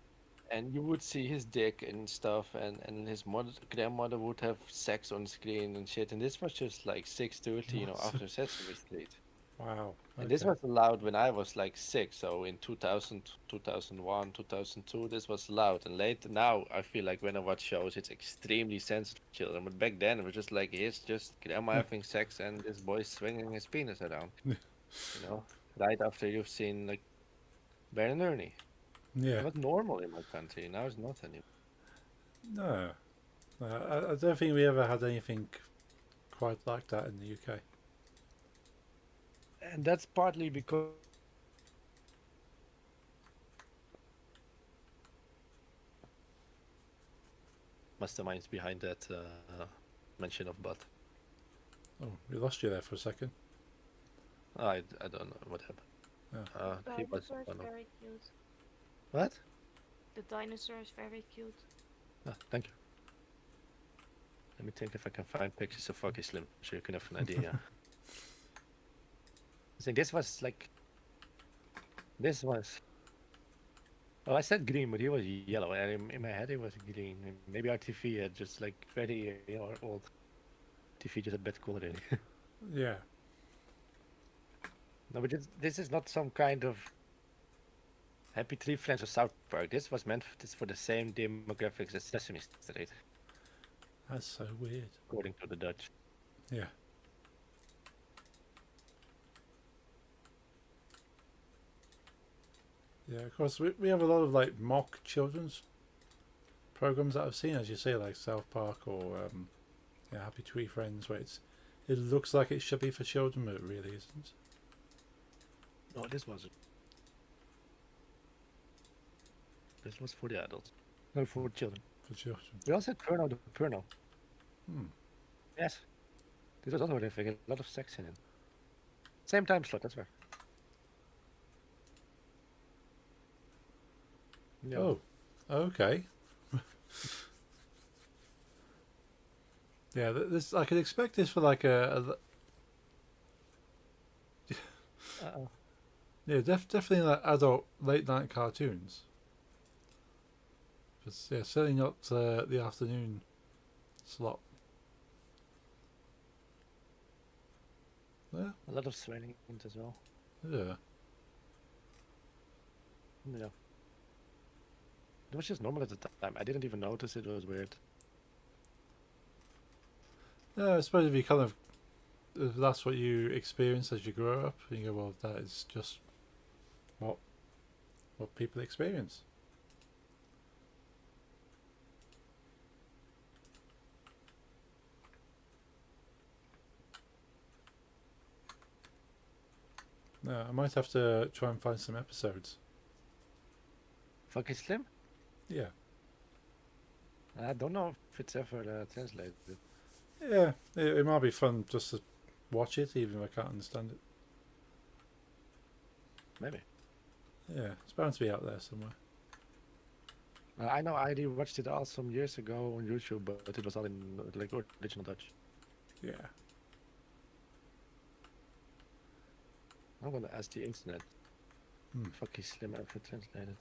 [SPEAKER 2] And you would see his dick and stuff, and his grandmother would have sex on screen and shit. And this was just like 6:30, you know,
[SPEAKER 1] What?
[SPEAKER 2] after Sesame Street.
[SPEAKER 1] Wow.
[SPEAKER 2] And this
[SPEAKER 1] Okay.
[SPEAKER 2] was allowed when I was like 6, so in 2000, 2001, 2002, this was allowed. And later now, I feel like when I watch shows, it's extremely sensitive for children. But back then, it was just like, here's just grandma having sex and this boy swinging his penis around. You know, right after you've seen like Bear and Ernie.
[SPEAKER 1] Yeah.
[SPEAKER 2] It was normal in my country. Now it's not anymore.
[SPEAKER 1] No. I don't think we ever had anything quite like that in the UK.
[SPEAKER 2] And that's partly because masterminds behind that mention of butt.
[SPEAKER 1] Oh, we lost you there for a second.
[SPEAKER 2] I don't know what happened.
[SPEAKER 1] Yeah.
[SPEAKER 2] He was
[SPEAKER 3] Dinosaur is
[SPEAKER 2] one of...
[SPEAKER 3] very cute.
[SPEAKER 2] What?
[SPEAKER 3] The dinosaur is very cute.
[SPEAKER 2] Ah, thank you. Let me think if I can find pictures of Fucky Slim so you can have an idea. I think this was like... This was... Oh, I said green, but he was yellow. And in my head, he was green. And maybe our TV had just like very old TV just had bad quality.
[SPEAKER 1] Yeah.
[SPEAKER 2] No, but this is not some kind of Happy Tree Friends or South Park. This was meant for the same demographics as Sesame Street,
[SPEAKER 1] That's so weird.
[SPEAKER 2] according to the Dutch.
[SPEAKER 1] Yeah. Yeah, of course, we have a lot of like mock children's programs that I've seen, as you say, like South Park or yeah, Happy Tree Friends, where it looks like it should be for children, but it really isn't.
[SPEAKER 2] No, this wasn't. This was for the adults. No, for children.
[SPEAKER 1] For children.
[SPEAKER 2] We also had Purno the Purno.
[SPEAKER 1] Hmm.
[SPEAKER 2] Yes. This was also horrific. A lot of sex in it. Same time slot, that's right. Yeah.
[SPEAKER 1] Oh, okay. Yeah, this I could expect this for like
[SPEAKER 2] Uh-oh.
[SPEAKER 1] yeah, definitely like adult late night cartoons. But yeah, certainly not the afternoon slot. Yeah,
[SPEAKER 2] A lot of swearing as well.
[SPEAKER 1] yeah.
[SPEAKER 2] Yeah. It was just normal at the time. I didn't even notice it was weird.
[SPEAKER 1] Yeah, I suppose if that's what you experience as you grow up, you go, well, that is just what people experience. No, I might have to try and find some episodes.
[SPEAKER 2] Fucky Slim?
[SPEAKER 1] Yeah,
[SPEAKER 2] I don't know if it's ever translated.
[SPEAKER 1] yeah. It might be fun just to watch it, even if I can't understand it.
[SPEAKER 2] Maybe.
[SPEAKER 1] Yeah, it's bound to be out there somewhere.
[SPEAKER 2] I know I watched it all some years ago on YouTube, but it was all in like original Dutch.
[SPEAKER 1] Yeah.
[SPEAKER 2] I'm gonna ask the internet.
[SPEAKER 1] Hmm.
[SPEAKER 2] Fucking slim ever translated.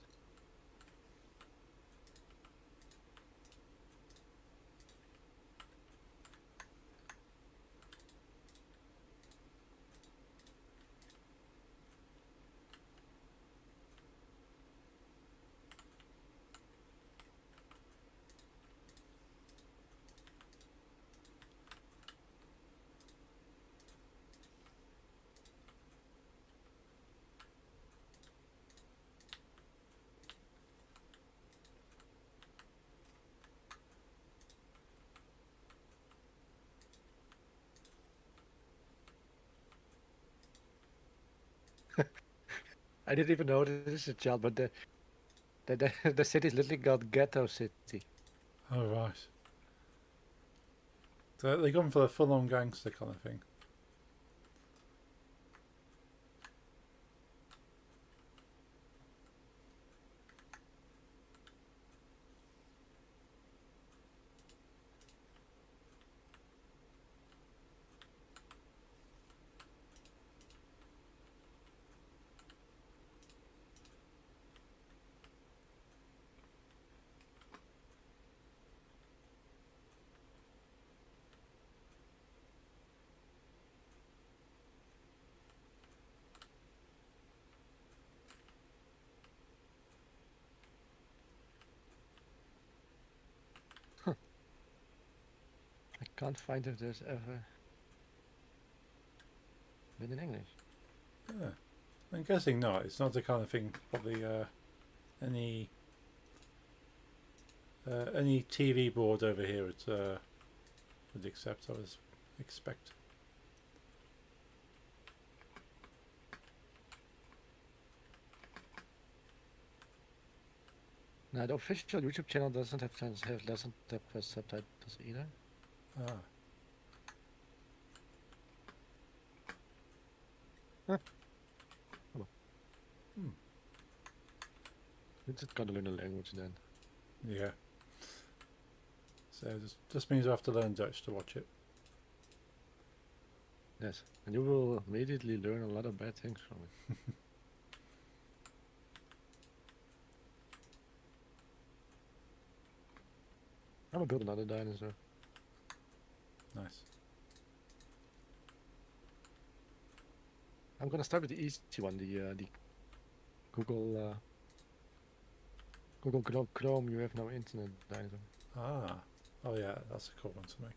[SPEAKER 2] I didn't even know this is a child, but the city's literally called Ghetto City.
[SPEAKER 1] Oh right. So they're going for the full-on gangster kind of thing.
[SPEAKER 2] I can't find if there's ever been in English.
[SPEAKER 1] Yeah. I'm guessing not. It's not the kind of thing probably any TV board over here would accept. I was expect.
[SPEAKER 2] Now the official YouTube channel doesn't have subtitles either.
[SPEAKER 1] Ah.
[SPEAKER 2] Huh. Come on.
[SPEAKER 1] Hmm.
[SPEAKER 2] You just gotta learn a language then.
[SPEAKER 1] Yeah. So just means I have to learn Dutch to watch it.
[SPEAKER 2] Yes, and you will immediately learn a lot of bad things from it. I'm gonna build another dinosaur.
[SPEAKER 1] Nice.
[SPEAKER 2] I'm gonna start with the easy one, the Google Chrome. You have no internet dinosaur.
[SPEAKER 1] Ah. Oh yeah, that's a cool one to make.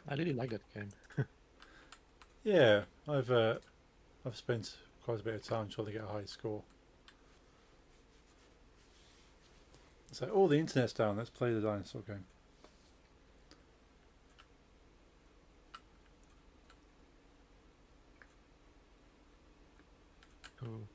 [SPEAKER 2] I really like that game.
[SPEAKER 1] Yeah, I've spent quite a bit of time trying to get a high score. So all the internet's down. Let's play the dinosaur game.
[SPEAKER 2] Cool.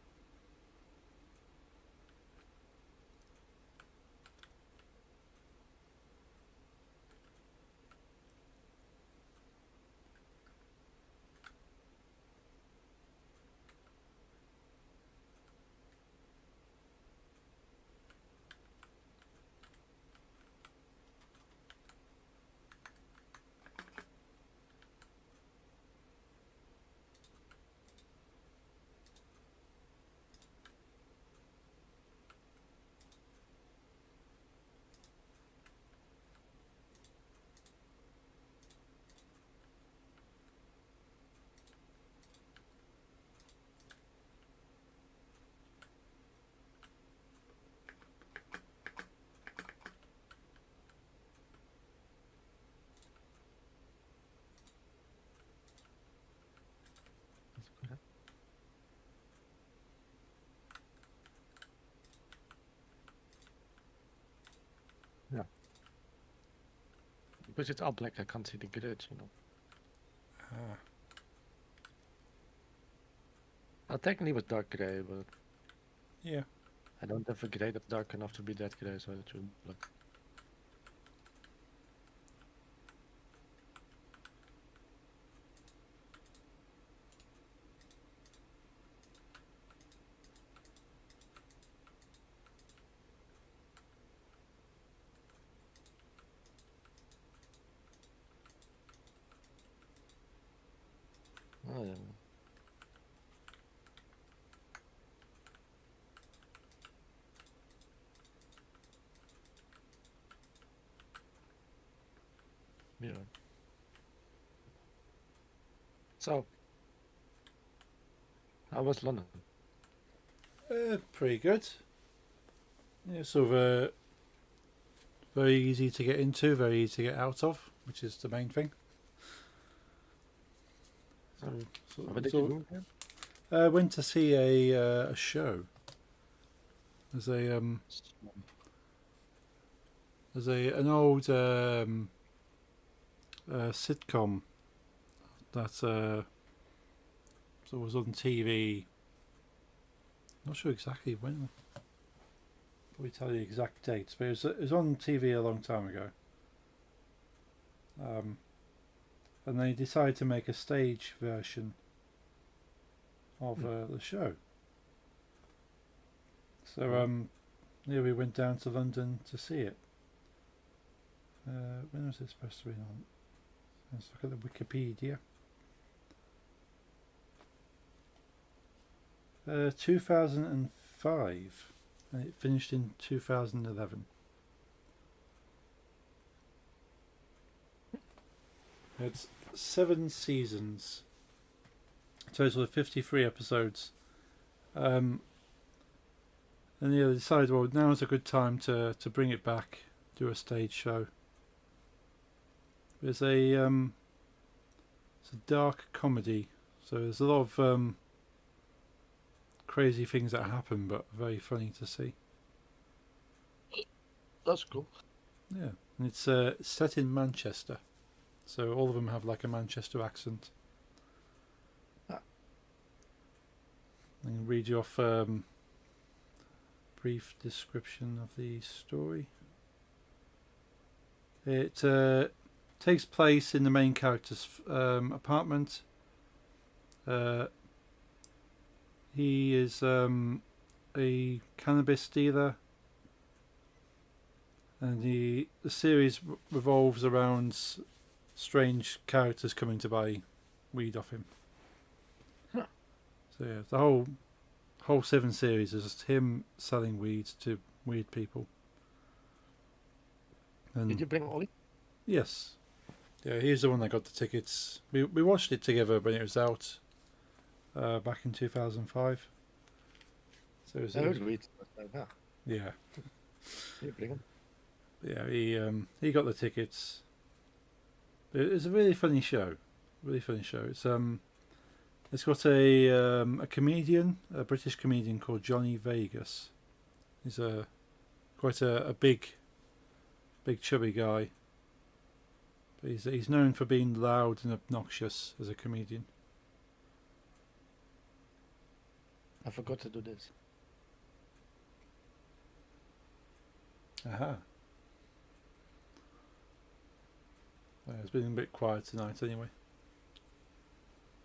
[SPEAKER 2] Because it's all black, I can't see the grid, you know. Technically it was dark grey, but
[SPEAKER 1] Yeah.
[SPEAKER 2] I don't have a grey that's dark enough to be that grey, so it should be black. Oh yeah. Yeah. So, how was London?
[SPEAKER 1] Pretty good. Yeah, sort of very easy to get into, very easy to get out of, which is the main thing.
[SPEAKER 2] What did you do here?
[SPEAKER 1] Went to see a show. There's an old sitcom that was on TV. Not sure exactly when. Probably tell you the exact dates, but it was on TV a long time ago. And they decided to make a stage version of the show. So yeah, we went down to London to see it. When was it supposed to be on? Let's look at the Wikipedia. 2005, and it finished in 2011. It's 7 seasons, a total of 53 episodes. And yeah, they decided, well, now is a good time to bring it back, do a stage show. It's a dark comedy, so there's a lot of crazy things that happen, but very funny to see.
[SPEAKER 2] That's cool.
[SPEAKER 1] Yeah, and it's set in Manchester, so all of them have like a Manchester accent. I can read you off brief description of the story. It takes place in the main character's apartment. He is a cannabis dealer, and the series revolves around strange characters coming to buy weed off him.
[SPEAKER 2] Huh.
[SPEAKER 1] So yeah, the whole 7 series is just him selling weed to weird people. And
[SPEAKER 2] Did you bring Ollie?
[SPEAKER 1] yes, yeah, he's the one that got the tickets. We watched it together when it was out back in 2005. So it was,
[SPEAKER 2] I heard weed.
[SPEAKER 1] yeah.
[SPEAKER 2] You bring him.
[SPEAKER 1] Yeah, he got the tickets. It's a really funny show. Really funny show. It's got a comedian, a British comedian called Johnny Vegas. He's quite a big chubby guy. But he's known for being loud and obnoxious as a comedian.
[SPEAKER 2] I forgot to do this.
[SPEAKER 1] Aha. It's been a bit quiet tonight anyway.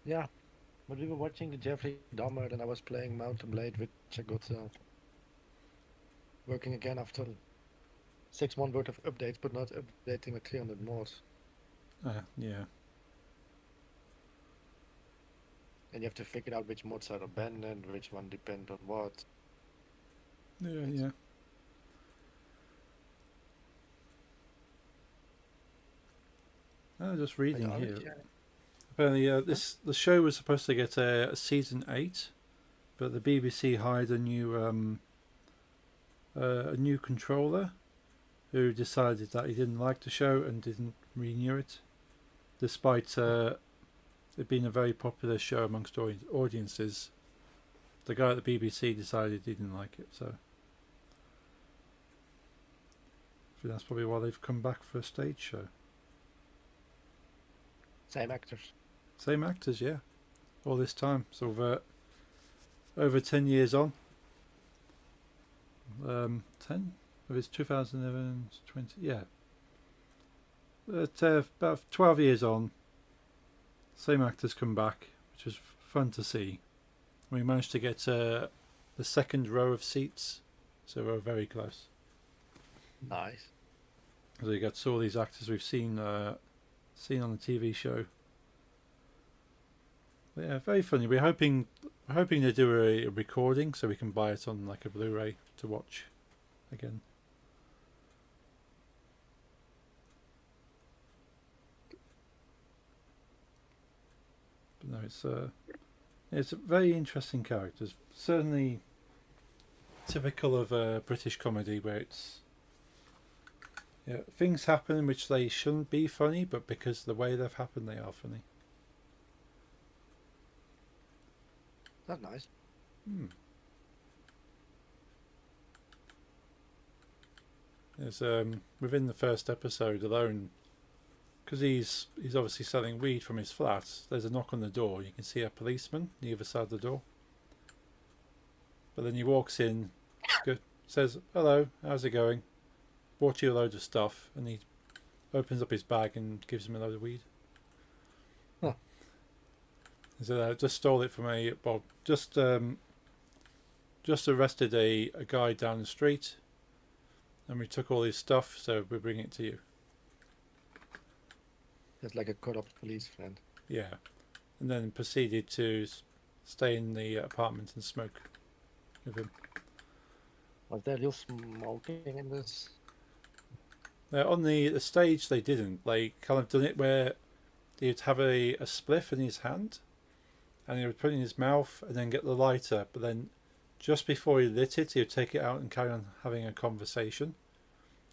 [SPEAKER 2] Yeah, but we were watching the Jeffrey Dahmer, and I was playing Mountain Blade, which I got working again after 6 months worth of updates, but not updating with 300 mods.
[SPEAKER 1] Yeah.
[SPEAKER 2] And you have to figure out which mods are abandoned, which one depend on what.
[SPEAKER 1] Yeah. I'm just reading here. Apparently, the show was supposed to get a season 8, but the BBC hired a new controller who decided that he didn't like the show and didn't renew it, despite it being a very popular show amongst audiences. The guy at the BBC decided he didn't like it, so I think that's probably why they've come back for a stage show.
[SPEAKER 2] Same actors.
[SPEAKER 1] Same actors, yeah. All this time, so over 10 years on. 10? If it's 2011, 20, yeah. But, about 12 years on, same actors come back, which was fun to see. We managed to get the second row of seats, so we're very close.
[SPEAKER 2] Nice.
[SPEAKER 1] So you got all these actors we've seen on the TV show. But yeah, very funny. We're hoping to do a recording so we can buy it on like a Blu-ray to watch again. But no, it's very interesting characters. Certainly typical of a British comedy where it's things happen which they shouldn't be funny, but because of the way they've happened, they are funny.
[SPEAKER 2] That's nice.
[SPEAKER 1] There's within the first episode alone, because he's obviously selling weed from his flat. There's a knock on the door. You can see a policeman on the other side of the door. But then he walks in, says, "Hello, how's it going?" Bought you a load of stuff, and he opens up his bag and gives him a load of weed.
[SPEAKER 2] Huh.
[SPEAKER 1] He said, "Just stole it from just arrested a guy down the street, and we took all his stuff, so we're bringing it to you."
[SPEAKER 2] That's like a corrupt police friend.
[SPEAKER 1] Yeah, and then proceeded to stay in the apartment and smoke with him.
[SPEAKER 2] Was there real smoking in this?
[SPEAKER 1] On the stage, they didn't. They kind of done it where he'd have a spliff in his hand, and he would put it in his mouth, and then get the lighter. But then, just before he lit it, he would take it out and carry on having a conversation,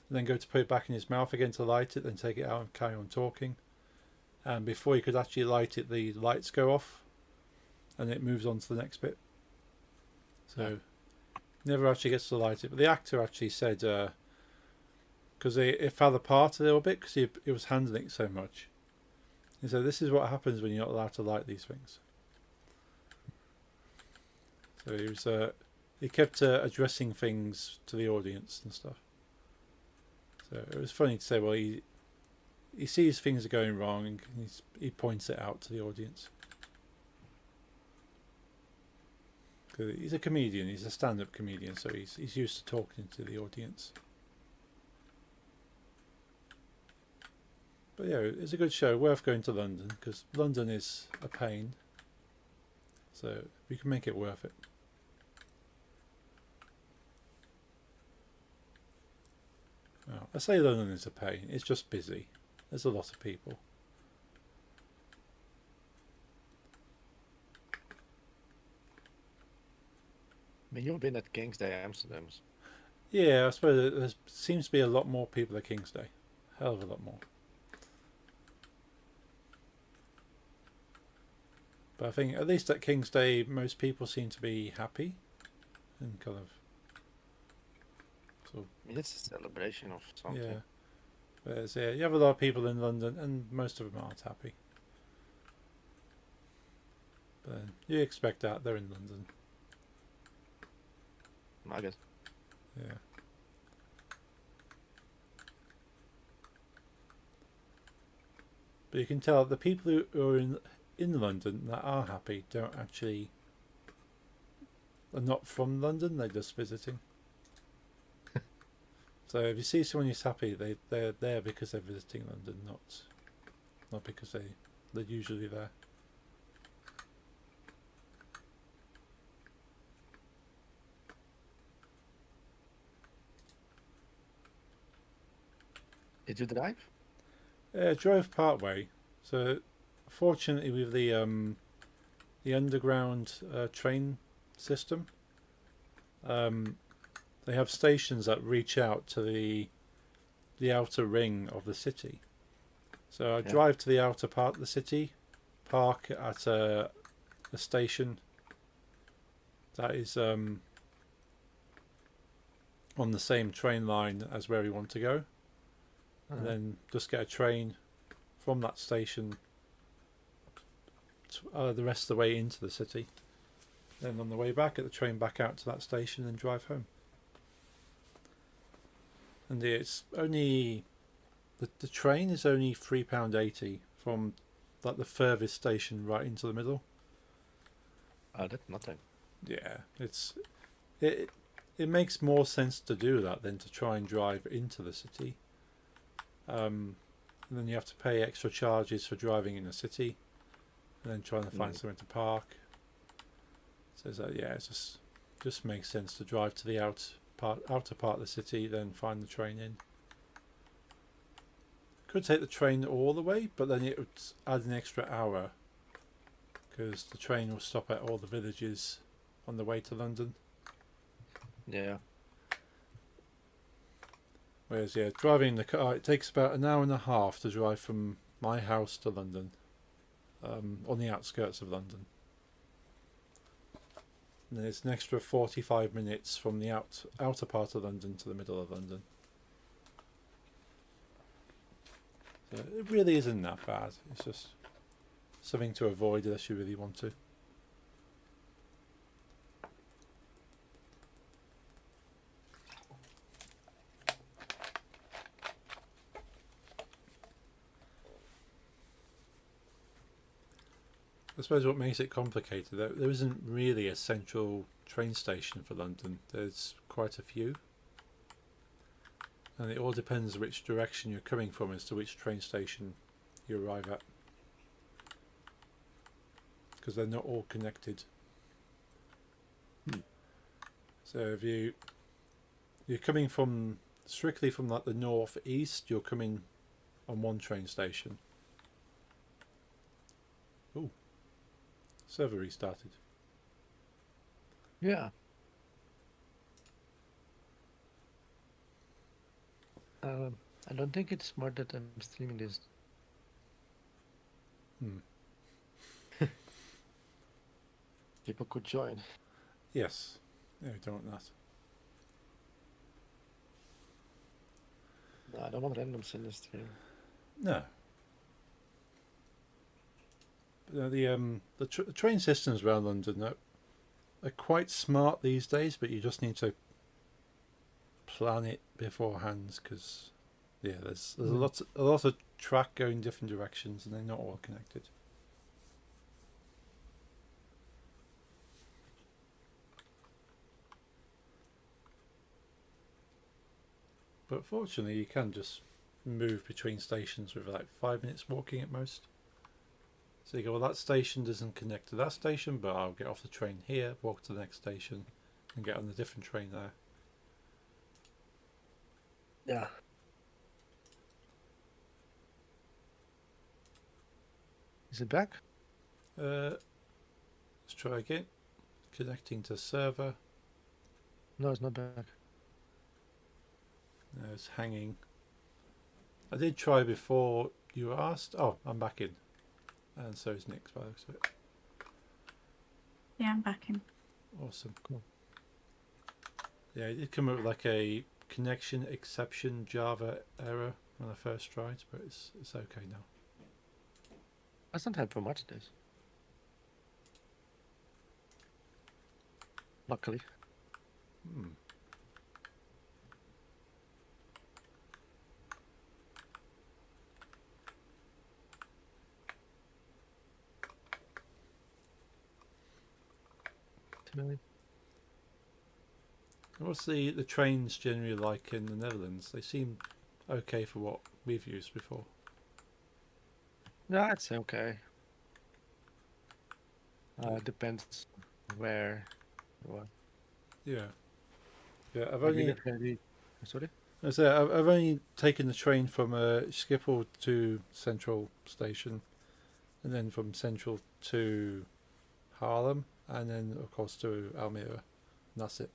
[SPEAKER 1] and then go to put it back in his mouth again to light it, then take it out and carry on talking. And before he could actually light it, the lights go off, and it moves on to the next bit. So, never actually gets to light it. But the actor actually said, because it fell apart a little bit because he was handling it so much. He said, "This is what happens when you're not allowed to light these things." So he kept addressing things to the audience and stuff. So it was funny to say, well, he sees things are going wrong and he points it out to the audience. Because he's a comedian, he's a stand-up comedian, so he's used to talking to the audience. But yeah, it's a good show, worth going to London, because London is a pain. So we can make it worth it. Well, I say London is a pain, it's just busy. There's a lot of people.
[SPEAKER 2] I mean, you've been at King's Day Amsterdam.
[SPEAKER 1] Yeah, I suppose there seems to be a lot more people at King's Day. Hell of a lot more. But I think at least at King's Day, most people seem to be happy and kind of.
[SPEAKER 2] I mean, it's a celebration of something.
[SPEAKER 1] Yeah. Whereas, yeah, you have a lot of people in London, and most of them aren't happy. But you expect that, they're in London.
[SPEAKER 2] I guess.
[SPEAKER 1] Yeah. But you can tell the people who are in London that are happy are not from London, they're just visiting. So if you see someone who's happy, they're there because they're visiting London, not because they're usually there.
[SPEAKER 2] Did you drive?
[SPEAKER 1] Drove part way. So fortunately with the underground train system, they have stations that reach out to the outer ring of the city. So I drive to the outer part of the city, park at a station that is on the same train line as where we want to go, and then just get a train from that station the rest of the way into the city. Then on the way back, get the train back out to that station and drive home. And it's only the train is only £3.80 from like the furthest station right into the middle.
[SPEAKER 2] Oh, that's nothing.
[SPEAKER 1] Yeah, it makes more sense to do that than to try and drive into the city. And then you have to pay extra charges for driving in the city, and then trying to find somewhere to park. So it just makes sense to drive to the outer part of the city, then find the train in. Could take the train all the way, but then it would add an extra hour because the train will stop at all the villages on the way to London.
[SPEAKER 2] Yeah.
[SPEAKER 1] Whereas, driving in the car, it takes about an hour and a half to drive from my house to London, on the outskirts of London. And then it's an extra 45 minutes from the outer part of London to the middle of London. So it really isn't that bad. It's just something to avoid unless you really want to. I suppose what makes it complicated, there isn't really a central train station for London. There's quite a few. And it all depends which direction you're coming from as to which train station you arrive at. Because they're not all connected. So if you're coming from strictly from like the north-east, you're coming on one train station. Ooh. Server restarted.
[SPEAKER 2] Yeah. I don't think it's smart that I'm streaming this. People could join.
[SPEAKER 1] Yes. Yeah, we don't want that.
[SPEAKER 2] No, I don't want randoms in the stream.
[SPEAKER 1] No. But, the train systems around London are quite smart these days, but you just need to plan it beforehand because there's a lot of track going different directions and they're not all connected. But fortunately, you can just move between stations with like 5 minutes walking at most. So you go, well, that station doesn't connect to that station, but I'll get off the train here, walk to the next station, and get on a different train there.
[SPEAKER 2] Yeah. Is it back?
[SPEAKER 1] Let's try again. Connecting to server.
[SPEAKER 2] No, it's not back.
[SPEAKER 1] No, it's hanging. I did try before you asked. Oh, I'm back in. And so is Nick's by the looks of it.
[SPEAKER 4] Yeah, I'm back in.
[SPEAKER 1] Awesome.
[SPEAKER 2] Cool.
[SPEAKER 1] Yeah, it did come up with like a connection exception Java error when I first tried, but it's okay now.
[SPEAKER 2] That's not helpful much, this. Luckily.
[SPEAKER 1] What's the trains generally like in the Netherlands? They seem okay for what we've used before.
[SPEAKER 2] Yeah, I'd say okay. Depends where you are.
[SPEAKER 1] Yeah. Yeah, I've
[SPEAKER 2] Like, you
[SPEAKER 1] only
[SPEAKER 2] get very- Sorry?
[SPEAKER 1] I've only taken the train from Schiphol to Central Station, and then from Central to Haarlem, and then of course to Almere. And that's it.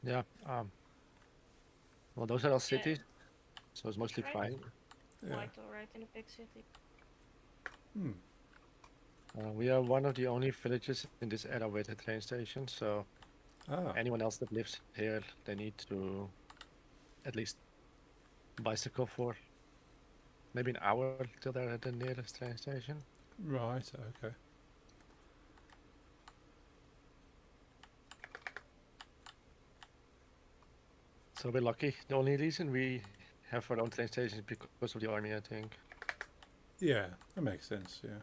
[SPEAKER 2] Yeah. Well, those are all
[SPEAKER 3] Yeah.
[SPEAKER 2] cities, so it's mostly
[SPEAKER 3] Right.
[SPEAKER 2] fine.
[SPEAKER 1] Yeah.
[SPEAKER 3] Quite alright in a big city.
[SPEAKER 2] We are one of the only villages in this area with a train station, so
[SPEAKER 1] Ah.
[SPEAKER 2] anyone else that lives here, they need to at least bicycle for maybe an hour till they're at the nearest train station.
[SPEAKER 1] Right. Okay.
[SPEAKER 2] So we're lucky. The only reason we have our own train station is because of the army, I think.
[SPEAKER 1] Yeah, that makes sense. Yeah.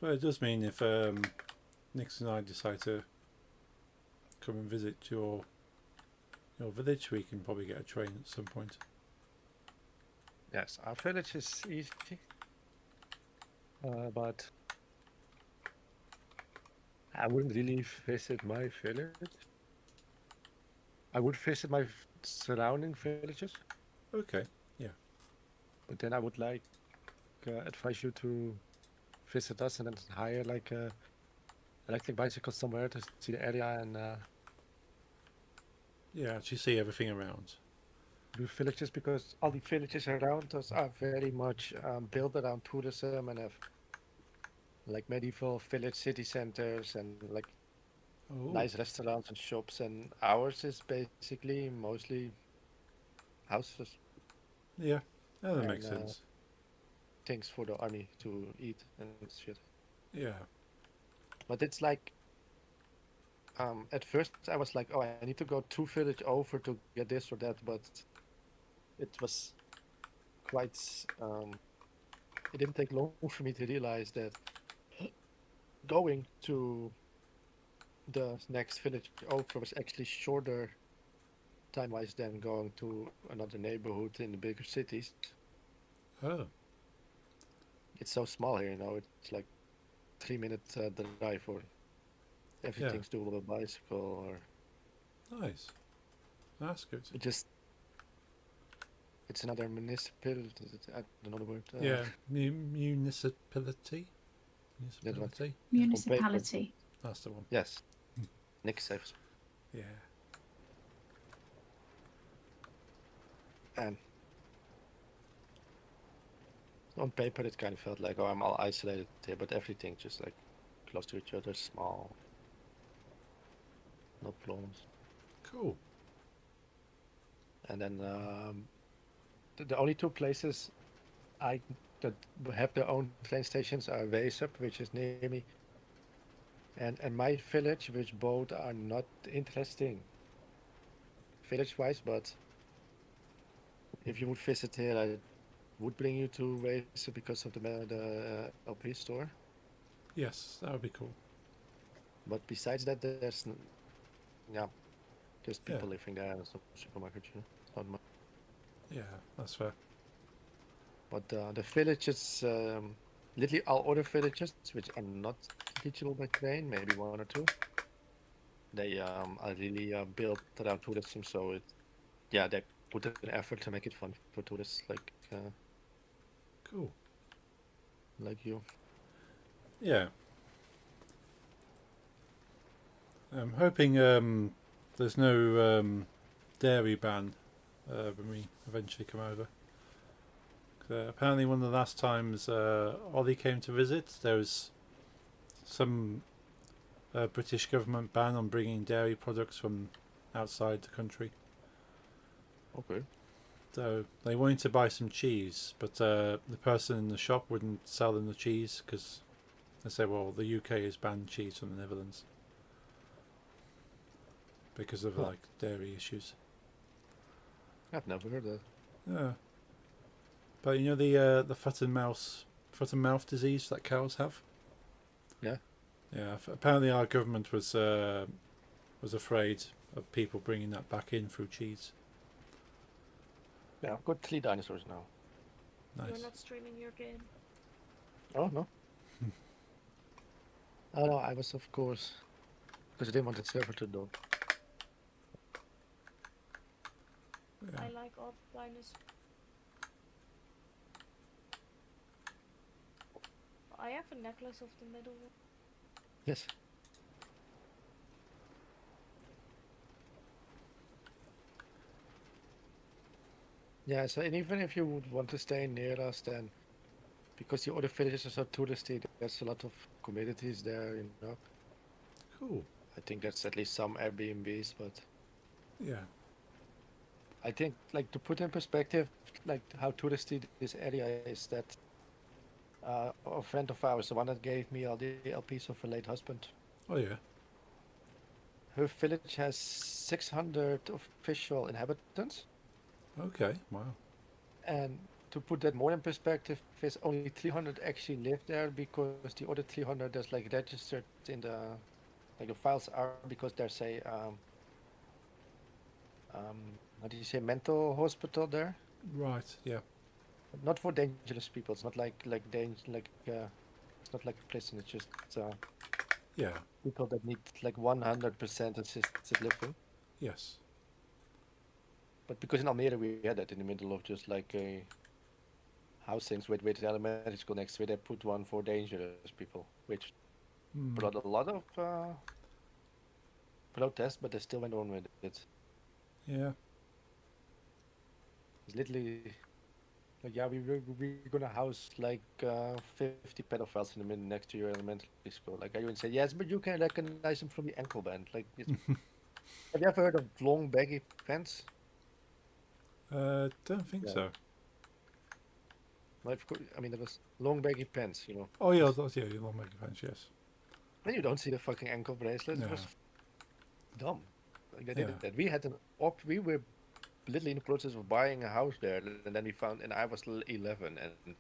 [SPEAKER 1] But it does mean if Nix and I decide to come and visit your village, we can probably get a train at some point.
[SPEAKER 2] Yes, our village is easy. But I wouldn't really visit my village. I would visit my surrounding villages,
[SPEAKER 1] Okay.
[SPEAKER 2] but then I would like advise you to visit us and then hire like a electric bicycle somewhere to see the area and
[SPEAKER 1] Yeah, actually see everything around.
[SPEAKER 2] do villages, because all the villages around us are very much built around tourism and have like medieval village city centers and like
[SPEAKER 1] Oh.
[SPEAKER 2] nice restaurants and shops, and ours is basically mostly houses,
[SPEAKER 1] Yeah. Oh, that
[SPEAKER 2] And,
[SPEAKER 1] makes sense.
[SPEAKER 2] things for the army to eat and shit.
[SPEAKER 1] Yeah.
[SPEAKER 2] But it's like, at first I was like, oh, I need to go 2 village over to get this or that, but it was quite, it didn't take long for me to realize that going to the next village over was actually shorter time-wise than going to another neighborhood in the bigger cities.
[SPEAKER 1] Oh.
[SPEAKER 2] It's so small here, it's like 3-minute drive, or everything's doable by bicycle, or
[SPEAKER 1] Nice. That's good.
[SPEAKER 2] it's another municipality. I don't know the word.
[SPEAKER 1] Yeah. Municipality.
[SPEAKER 2] That one.
[SPEAKER 1] Municipality.
[SPEAKER 4] Municipality.
[SPEAKER 1] That's the one.
[SPEAKER 2] Yes.
[SPEAKER 1] Hmm.
[SPEAKER 2] Nick saves.
[SPEAKER 1] Yeah.
[SPEAKER 2] And on paper, it kind of felt like, oh, I'm all isolated here, but everything's just like close to each other, small, no problems.
[SPEAKER 1] Cool.
[SPEAKER 2] And then the only 2 places that have their own train stations are Weesup, which is near me, and my village, which both are not interesting village-wise, but if you would visit here, I would bring you to Weesup because of the LP store.
[SPEAKER 1] Yes, that would be cool.
[SPEAKER 2] But besides that, there's just
[SPEAKER 1] Yeah.
[SPEAKER 2] people living there, and some supermarket. It's not much.
[SPEAKER 1] Yeah, that's fair.
[SPEAKER 2] But the villages, literally all other villages, which are not reachable by train, maybe 1 or 2, they are really built around tourism. So they put an effort to make it fun for tourists
[SPEAKER 1] Cool.
[SPEAKER 2] like you.
[SPEAKER 1] Yeah. I'm hoping there's no dairy ban when we eventually come over. Apparently, one of the last times Ollie came to visit, there was some British government ban on bringing dairy products from outside the country.
[SPEAKER 2] Okay.
[SPEAKER 1] So they wanted to buy some cheese, but the person in the shop wouldn't sell them the cheese because they said, well, the UK has banned cheese from the Netherlands because of like dairy issues.
[SPEAKER 2] I've never heard that.
[SPEAKER 1] Yeah. But you know the foot and mouth disease that cows have?
[SPEAKER 2] Yeah.
[SPEAKER 1] Yeah. Apparently our government was afraid of people bringing that back in through cheese.
[SPEAKER 2] Yeah, I've got 3 dinosaurs now.
[SPEAKER 1] Nice.
[SPEAKER 3] You're not streaming your game.
[SPEAKER 2] Oh, no. Oh, no, I was, of course, because I didn't want the server to down.
[SPEAKER 1] Yeah.
[SPEAKER 3] I like all dinosaurs. I have a necklace of the middle one.
[SPEAKER 2] Yes. Yeah, so and even if you would want to stay near us, then because the other villages are so touristy, there's a lot of communities there,
[SPEAKER 1] Cool.
[SPEAKER 2] I think there's at least some Airbnbs, but
[SPEAKER 1] Yeah.
[SPEAKER 2] I think, like, to put in perspective, like how touristy this area is, that a friend of ours, the one that gave me all the LPs of her late husband,
[SPEAKER 1] Oh yeah.
[SPEAKER 2] her village has 600 official inhabitants,
[SPEAKER 1] Okay. Wow.
[SPEAKER 2] and to put that more in perspective, is only 300 actually live there because the other 300 that's like registered in the, like, the files are because there's a how do you say, mental hospital there.
[SPEAKER 1] Right. Yeah.
[SPEAKER 2] Not for dangerous people. It's not it's not like a prison. It's just
[SPEAKER 1] Yeah.
[SPEAKER 2] people that need like 100% assisted living.
[SPEAKER 1] Yes.
[SPEAKER 2] But because in Almere we had that in the middle of just like a housings with elementary school next to it, they put one for dangerous people, which
[SPEAKER 1] Hmm.
[SPEAKER 2] brought a lot of protests, but they still went on with it.
[SPEAKER 1] Yeah.
[SPEAKER 2] It's literally like, yeah, we're gonna house like 50 pedophiles in the middle next to your elementary school. Like, I even say yes, but you can recognize them from the ankle band. Like, have you ever heard of long baggy pants?
[SPEAKER 1] Don't think
[SPEAKER 2] Yeah.
[SPEAKER 1] so.
[SPEAKER 2] Like, I mean, there was long baggy pants, you know.
[SPEAKER 1] Oh yeah. That's, yeah. You long make pants. Yes.
[SPEAKER 2] And you don't see the fucking ankle bracelet. It
[SPEAKER 1] No.
[SPEAKER 2] was dumb. Like, they did
[SPEAKER 1] Yeah.
[SPEAKER 2] that. We had we were literally in the process of buying a house there, and then we found, and I was 11, and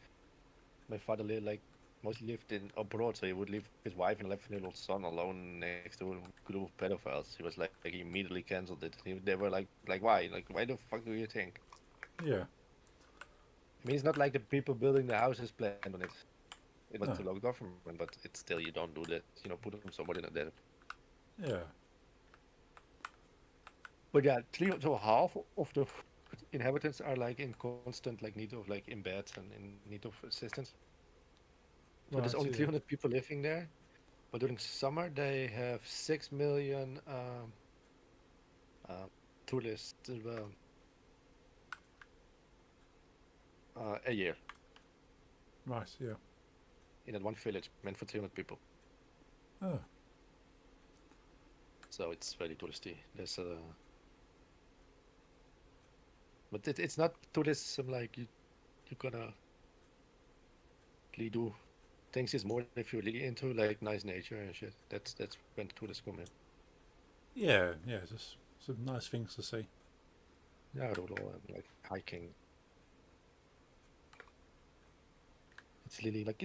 [SPEAKER 2] my father mostly lived in abroad, so he would leave his wife and 11-year-old son alone next to a group of pedophiles. He was like he immediately canceled it. They were like why? Like, why the fuck do you think?
[SPEAKER 1] Yeah.
[SPEAKER 2] I mean, it's not like the people building the houses planned on it. It was
[SPEAKER 1] No.
[SPEAKER 2] the local government, but it's still, you don't do that. You know, put somebody in there.
[SPEAKER 1] Yeah.
[SPEAKER 2] But yeah, so half of the inhabitants are like in constant like need of like in bed and in need of assistance. So there's
[SPEAKER 1] Right,
[SPEAKER 2] only
[SPEAKER 1] yeah.
[SPEAKER 2] 300 people living there, but during summer they have 6 million tourists a year
[SPEAKER 1] Right. Yeah.
[SPEAKER 2] in that one village meant for 300 people.
[SPEAKER 1] Oh.
[SPEAKER 2] So it's very touristy. There's but it's not tourism like you're gonna really do things. Is more if you're really into like nice nature and shit. That's when the tourists come in.
[SPEAKER 1] Yeah. Yeah. Just some nice things to see.
[SPEAKER 2] Yeah, Rolo, and like hiking. It's really like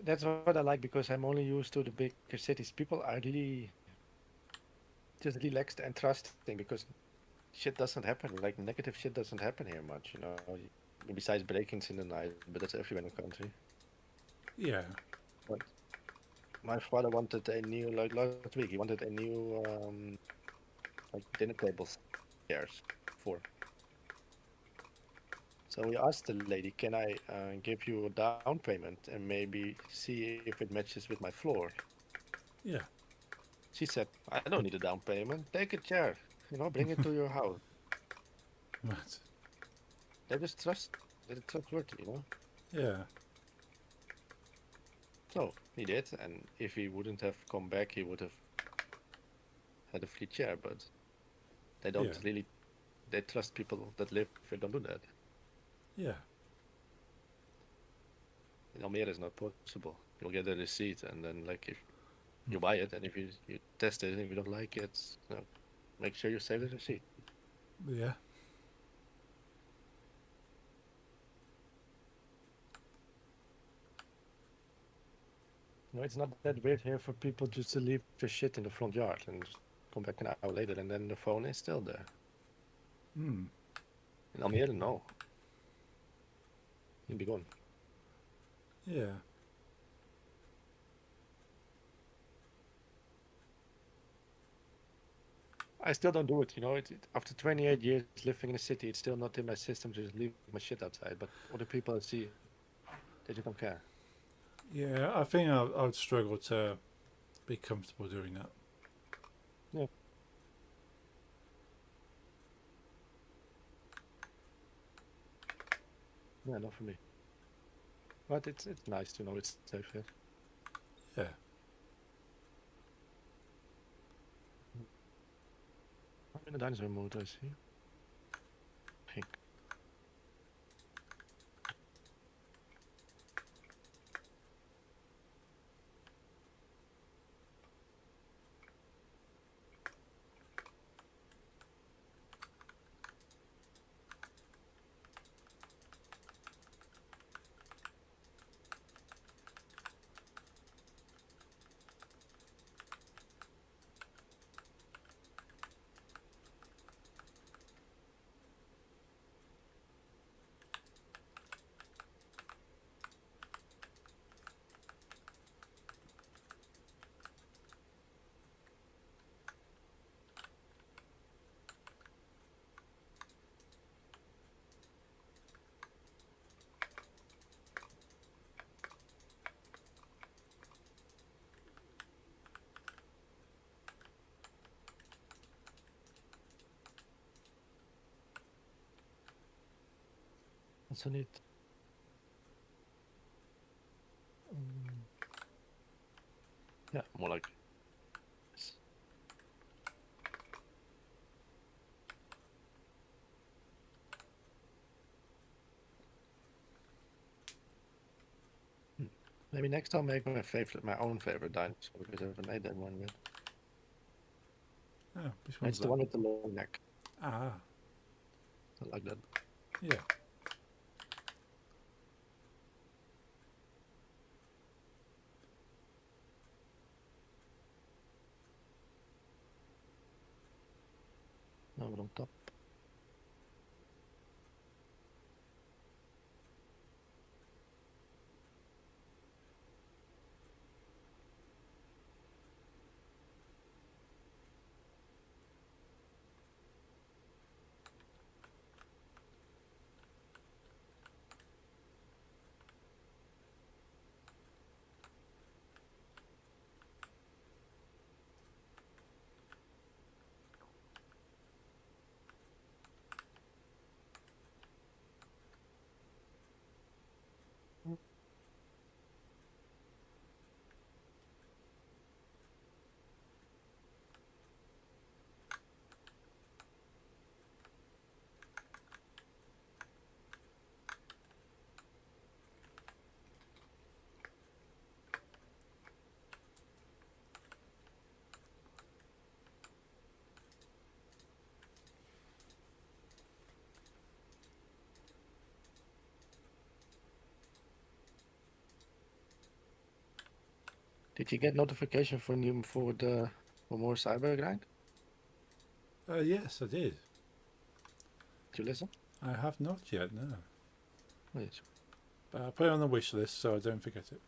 [SPEAKER 2] that's what I like, because I'm only used to the bigger cities. People are really just relaxed and trusting because shit doesn't happen. Like, negative shit doesn't happen here much, you know. Besides break-ins in the night, but that's everywhere in the country.
[SPEAKER 1] Yeah.
[SPEAKER 2] But my father wanted a new, like last week, he wanted a new like dinner tables chairs for. So we asked the lady, can I give you a down payment and maybe see if it matches with my floor?
[SPEAKER 1] Yeah.
[SPEAKER 2] She said, I don't need a down payment. Take a chair, you know, bring it to your house.
[SPEAKER 1] Right.
[SPEAKER 2] They're trustworthy, you know.
[SPEAKER 1] Yeah.
[SPEAKER 2] So he did, and if he wouldn't have come back, he would have had a free chair. But they don't
[SPEAKER 1] Yeah.
[SPEAKER 2] really. They trust people that live here don't do that.
[SPEAKER 1] Yeah.
[SPEAKER 2] In Almere, it's not possible. You'll get a receipt, and then like if you buy it, and if you test it, and if you don't like it, you know, make sure you save the receipt.
[SPEAKER 1] Yeah.
[SPEAKER 2] No, it's not that weird here for people just to leave their shit in the front yard and just come back an hour later, and then the phone is still there.
[SPEAKER 1] Hmm.
[SPEAKER 2] In Almere, no. You'll be gone.
[SPEAKER 1] Yeah.
[SPEAKER 2] I still don't do it, you know. After 28 years living in the city, it's still not in my system to just leave my shit outside. But other people I see, they just don't care.
[SPEAKER 1] Yeah. I think I would struggle to be comfortable doing that.
[SPEAKER 2] Yeah, not for me. But it's nice to know it's safe here.
[SPEAKER 1] Yeah.
[SPEAKER 2] In the dinosaur mode, I see. Pink. Also neat. Yeah, more like this. Maybe next time make my own favorite dinosaur because I haven't made that one yet.
[SPEAKER 1] Oh, which one's
[SPEAKER 2] It's the
[SPEAKER 1] that?
[SPEAKER 2] one with the long neck.
[SPEAKER 1] Ah,
[SPEAKER 2] I like that.
[SPEAKER 1] yeah.
[SPEAKER 2] Now we're on top. Did you get notification for more cyber grind?
[SPEAKER 1] Yes, I did.
[SPEAKER 2] Did you listen?
[SPEAKER 1] I have not yet, no.
[SPEAKER 2] Oh, yes.
[SPEAKER 1] But I'll put it on the wish list so I don't forget it.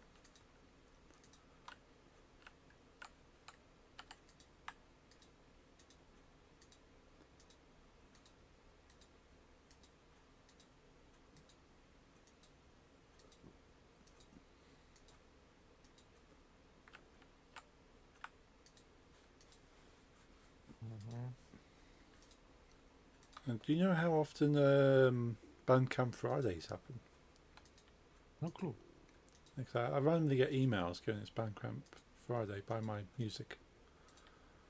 [SPEAKER 1] And do you know how often Bandcamp Fridays happen?
[SPEAKER 2] No clue.
[SPEAKER 1] Like I randomly get emails going, it's Bandcamp Friday, buy my music.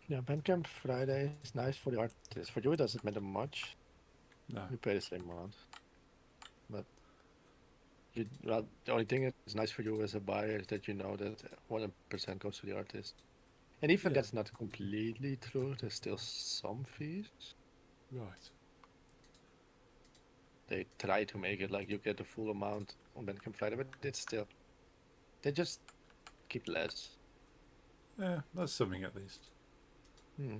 [SPEAKER 2] Yeah, Bandcamp Friday is nice for the artist. For you, it doesn't matter much.
[SPEAKER 1] No.
[SPEAKER 2] You pay the same amount. But the only thing that's nice for you as a buyer is that you know that 1% goes to the artist. And even
[SPEAKER 1] Yeah.
[SPEAKER 2] that's not completely true. There's still some fees.
[SPEAKER 1] Right.
[SPEAKER 2] They try to make it like you get the full amount on Bandcamp Friday, but it's still... They just keep less.
[SPEAKER 1] Yeah, that's something at least. Yeah,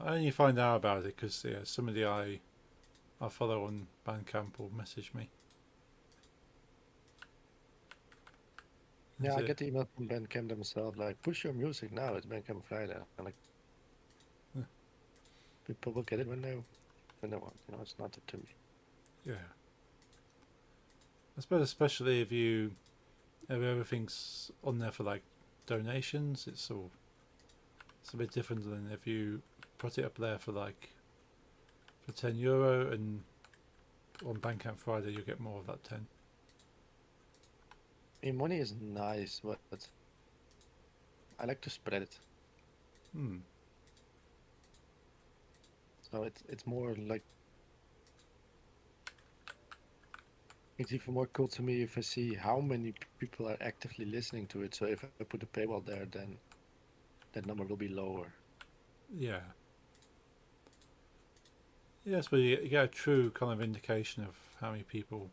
[SPEAKER 1] I only find out about it because somebody I follow on Bandcamp will message me.
[SPEAKER 2] Yeah, I
[SPEAKER 1] That's
[SPEAKER 2] get the email from Bandcamp themselves, like, push your music now, it's Bandcamp Friday. I'm like,
[SPEAKER 1] Yeah.
[SPEAKER 2] people will get it when they want, it's not up to me.
[SPEAKER 1] Yeah. I suppose especially if everything's on there for like donations, it's a bit different than if you put it up there for €10 and on Bandcamp Friday you get more of that 10.
[SPEAKER 2] I mean, money is nice, but I like to spread it.
[SPEAKER 1] Hmm.
[SPEAKER 2] So it's more like it's even more cool to me if I see how many people are actively listening to it. So if I put a paywall there, then that number will be lower.
[SPEAKER 1] Yeah. Yes, but you get a true kind of indication of how many people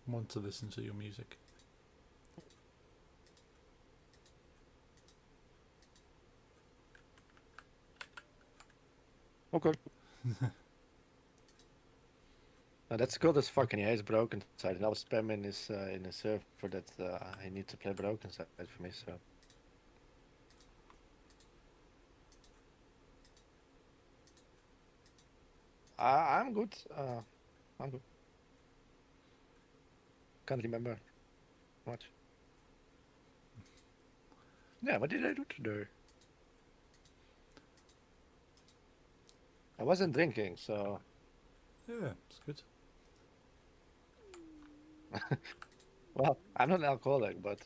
[SPEAKER 1] want to listen to your music.
[SPEAKER 2] Okay. Now that's cool as fuck, and he hates Broken Side, and I was spamming his in a server that I need to play Broken Side for me. So I'm good. I'm good. Can't remember much. Yeah, what did I do today? I wasn't drinking, so
[SPEAKER 1] Yeah, it's good.
[SPEAKER 2] well, I'm not an alcoholic, but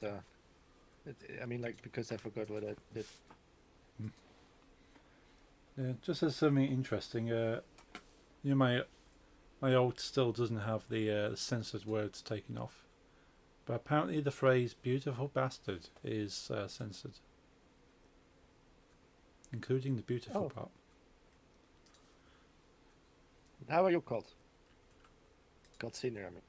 [SPEAKER 2] I mean, like, because I forgot what I did.
[SPEAKER 1] Yeah, just as something interesting. My alt still doesn't have the censored words taken off, but apparently the phrase "beautiful bastard" is censored, including the beautiful
[SPEAKER 2] Oh.
[SPEAKER 1] part.
[SPEAKER 2] How are you called? Called Senior, I mean.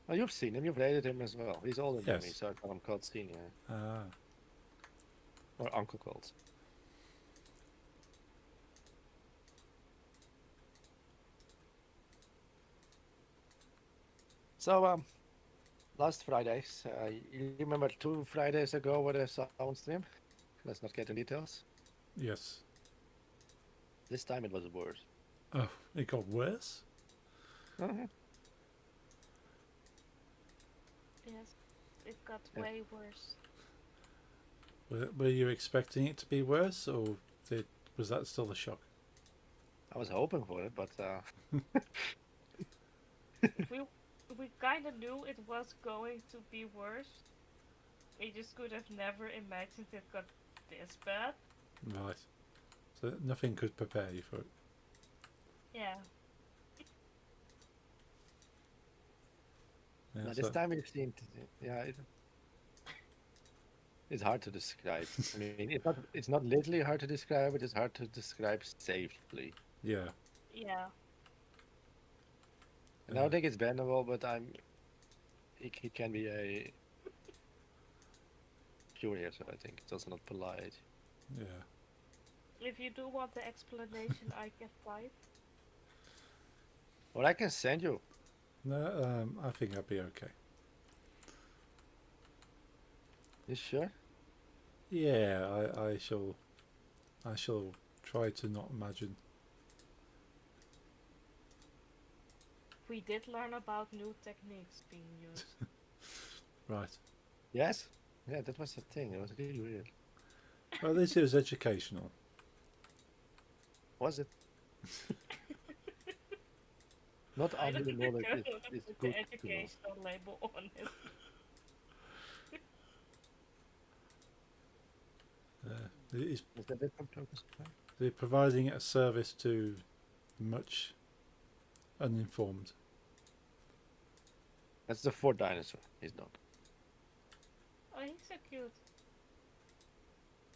[SPEAKER 2] Oh, you've seen him. You've rated him as well. He's older than me,
[SPEAKER 1] Yes.
[SPEAKER 2] so I call him called Senior
[SPEAKER 1] Ah,
[SPEAKER 2] or Uncle called. So last Fridays, you remember 2 Fridays ago what I saw on stream? Let's not get into details.
[SPEAKER 1] yes.
[SPEAKER 2] This time it was worse.
[SPEAKER 1] Oh, it got worse.
[SPEAKER 2] Uh-huh.
[SPEAKER 3] Yes, it got
[SPEAKER 2] Yeah.
[SPEAKER 3] way worse.
[SPEAKER 1] Were you expecting it to be worse, or was that still a shock?
[SPEAKER 2] I was hoping for it, but
[SPEAKER 3] We kind of knew it was going to be worse. We just could have never imagined it got this bad.
[SPEAKER 1] Right. So nothing could prepare you for it.
[SPEAKER 3] Yeah.
[SPEAKER 1] Yeah,
[SPEAKER 2] now
[SPEAKER 1] so-
[SPEAKER 2] this time we've seen, it's hard to describe. I mean, it's not literally hard to describe, it's hard to describe safely.
[SPEAKER 1] yeah.
[SPEAKER 3] Yeah.
[SPEAKER 2] And I don't think it's bannable, but it can be a furious, I think. It's also not polite.
[SPEAKER 1] Yeah.
[SPEAKER 3] If you do want the explanation, I can type.
[SPEAKER 2] Or I can send you.
[SPEAKER 1] No, I think I'll be okay.
[SPEAKER 2] You sure?
[SPEAKER 1] Yeah, I shall try to not imagine.
[SPEAKER 3] We did learn about new techniques being used.
[SPEAKER 1] Right.
[SPEAKER 2] Yes? Yeah, that was the thing. It was really weird.
[SPEAKER 1] Well, at least it was educational.
[SPEAKER 2] Was it? Not
[SPEAKER 3] I don't
[SPEAKER 2] only
[SPEAKER 3] know
[SPEAKER 2] knowledge, it's
[SPEAKER 3] the
[SPEAKER 2] good to know.
[SPEAKER 3] educational label on it.
[SPEAKER 1] It's,
[SPEAKER 2] Is that it from Focus?
[SPEAKER 1] they're providing a service to much uninformed.
[SPEAKER 2] That's the fourth dinosaur. He's not.
[SPEAKER 3] Oh, he's so cute.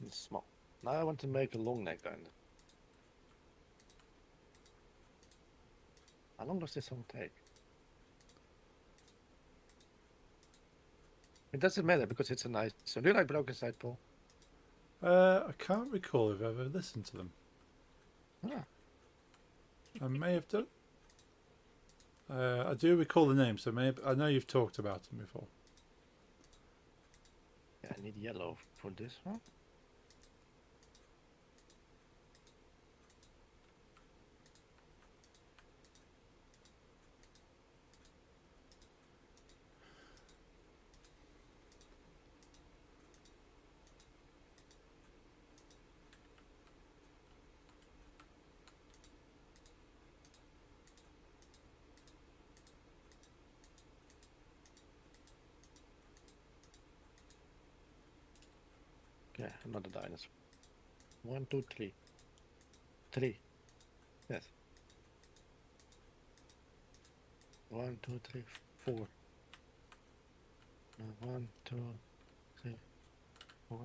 [SPEAKER 2] He's small. Now I want to make a long neck kind. How long does this song take? It doesn't matter because it's a nice. So do you like Broken Side, Paul?
[SPEAKER 1] I can't recall if I've ever listened to them.
[SPEAKER 2] Ah.
[SPEAKER 1] I may have done. I do recall the name, so I know you've talked about them before.
[SPEAKER 2] Yeah, I need yellow for this one. Okay, another dinosaur. 1, 2, 3. 3. Yes. 1, 2, 3, 4. No, 1, 2, 3, 4.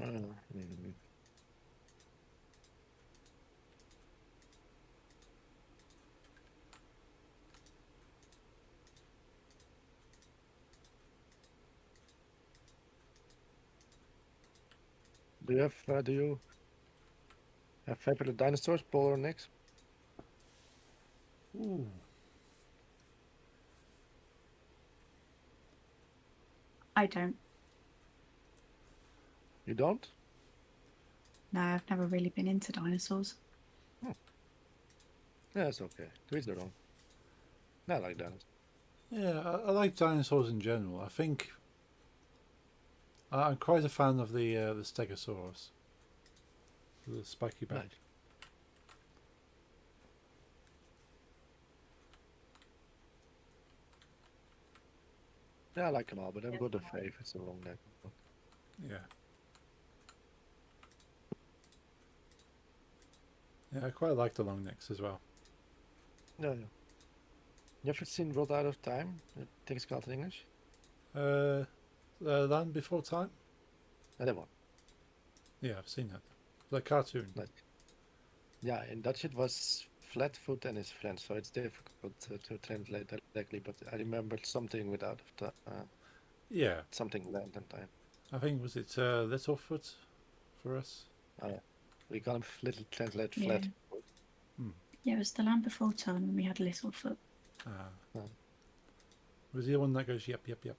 [SPEAKER 2] Mm. Do you have favorite dinosaurs, Paul or Nix?
[SPEAKER 1] Ooh.
[SPEAKER 4] I don't.
[SPEAKER 2] You don't?
[SPEAKER 4] No, I've never really been into dinosaurs.
[SPEAKER 2] Yeah, it's okay. To each their own. I like dinosaurs.
[SPEAKER 1] Yeah, I like dinosaurs in general. I think I'm quite a fan of the Stegosaurus, the spiky back.
[SPEAKER 2] Nice. Yeah, I like them all, but I've got a fave. It's a long neck.
[SPEAKER 1] Yeah. Yeah, I quite like the long necks as well.
[SPEAKER 2] Yeah. You ever seen World Out of Time? I think it's called in English.
[SPEAKER 1] Land Before Time.
[SPEAKER 2] That one.
[SPEAKER 1] Yeah, I've seen that. The cartoon.
[SPEAKER 2] Nice. Yeah, in Dutch it was Flatfoot and his friends, so it's difficult to translate directly. But I remembered something with Out of Time,
[SPEAKER 1] Yeah,
[SPEAKER 2] something Land and Time.
[SPEAKER 1] I think was it Littlefoot for us.
[SPEAKER 2] We call him little translate
[SPEAKER 4] Yeah.
[SPEAKER 2] flat.
[SPEAKER 4] Yeah, it was the Land Before Time when we had Littlefoot.
[SPEAKER 1] Was he the one that goes yep yep yep?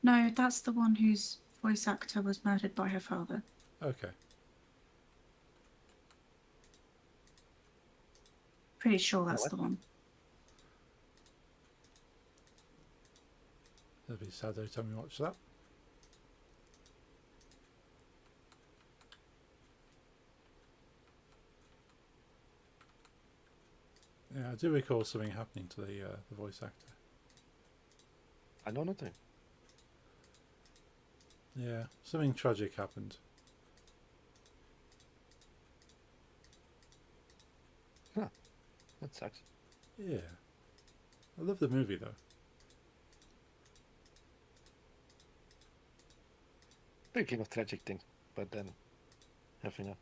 [SPEAKER 4] No, that's the one whose voice actor was murdered by her father.
[SPEAKER 1] Okay.
[SPEAKER 4] Pretty sure that's
[SPEAKER 2] what?
[SPEAKER 4] the one.
[SPEAKER 1] That'd be sad every time we watch that. Yeah, I do recall something happening to the voice actor.
[SPEAKER 2] I know nothing.
[SPEAKER 1] Yeah, something tragic happened.
[SPEAKER 2] That sucks.
[SPEAKER 1] Yeah. I love the movie though.
[SPEAKER 2] Speaking of tragic things, but then having a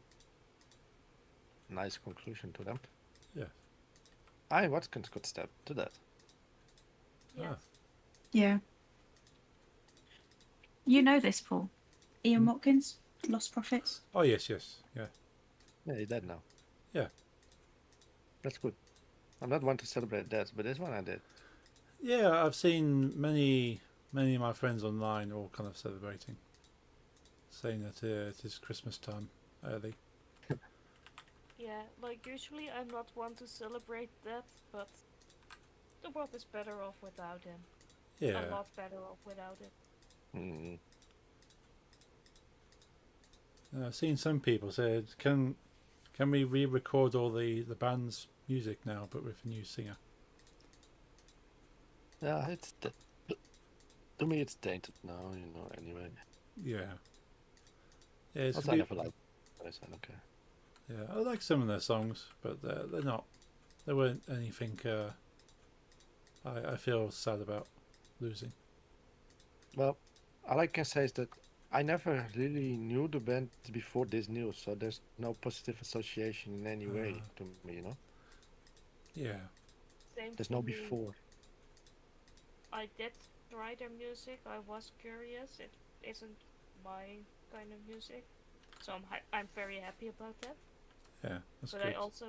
[SPEAKER 2] nice conclusion to them.
[SPEAKER 1] Yes.
[SPEAKER 2] Ian Watkins got stabbed to death.
[SPEAKER 3] Yes.
[SPEAKER 1] Ah.
[SPEAKER 4] Yeah. You know this, Paul. Ian Watkins, Lost Prophets.
[SPEAKER 1] Oh yes, yes, yeah.
[SPEAKER 2] Yeah, he's dead now.
[SPEAKER 1] Yeah.
[SPEAKER 2] That's good. I'm not one to celebrate deaths, but this one I did.
[SPEAKER 1] Yeah, I've seen many of my friends online all kind of celebrating, saying that it is Christmas time early.
[SPEAKER 3] Yeah, like usually I'm not one to celebrate that, but the world is better off without him.
[SPEAKER 1] Yeah.
[SPEAKER 3] A lot better off without it.
[SPEAKER 2] Mm.
[SPEAKER 1] I've seen some people say, can we re-record all the band's music now, but with a new singer?
[SPEAKER 2] Yeah, to me it's tainted now, anyway.
[SPEAKER 1] Yeah. Yeah, it's
[SPEAKER 2] Also, I never liked it, so okay.
[SPEAKER 1] yeah, I like some of their songs, but they're not. They weren't anything I feel sad about losing.
[SPEAKER 2] Well, all I can say is that I never really knew the band before this news, so there's no positive association in any way to me,
[SPEAKER 1] Yeah.
[SPEAKER 3] Same
[SPEAKER 2] There's
[SPEAKER 3] for
[SPEAKER 2] no
[SPEAKER 3] me.
[SPEAKER 2] before.
[SPEAKER 3] I did try their music. I was curious. It isn't my kind of music, so I'm very happy about that.
[SPEAKER 1] Yeah, that's
[SPEAKER 3] But
[SPEAKER 1] good.
[SPEAKER 3] I also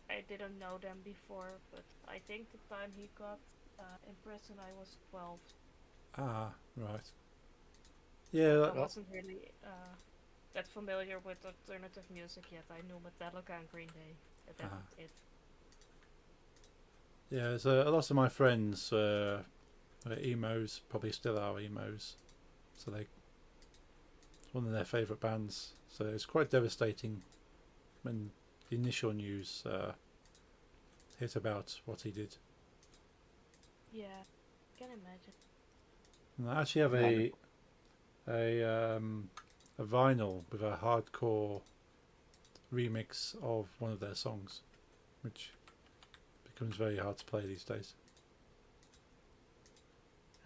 [SPEAKER 3] I didn't know them before. But I think the time he got in prison, I was 12.
[SPEAKER 1] Ah, right. Yeah,
[SPEAKER 3] I
[SPEAKER 1] that,
[SPEAKER 3] wasn't really that familiar with alternative music yet. I knew Metallica and Green Day. But that's it.
[SPEAKER 1] Yeah, so a lot of my friends were emos, probably still are emos. So it's one of their favourite bands. So it's quite devastating when the initial news hit about what he did.
[SPEAKER 3] Yeah, can imagine.
[SPEAKER 1] And I actually have a vinyl with a hardcore remix of one of their songs, which becomes very hard to play these days.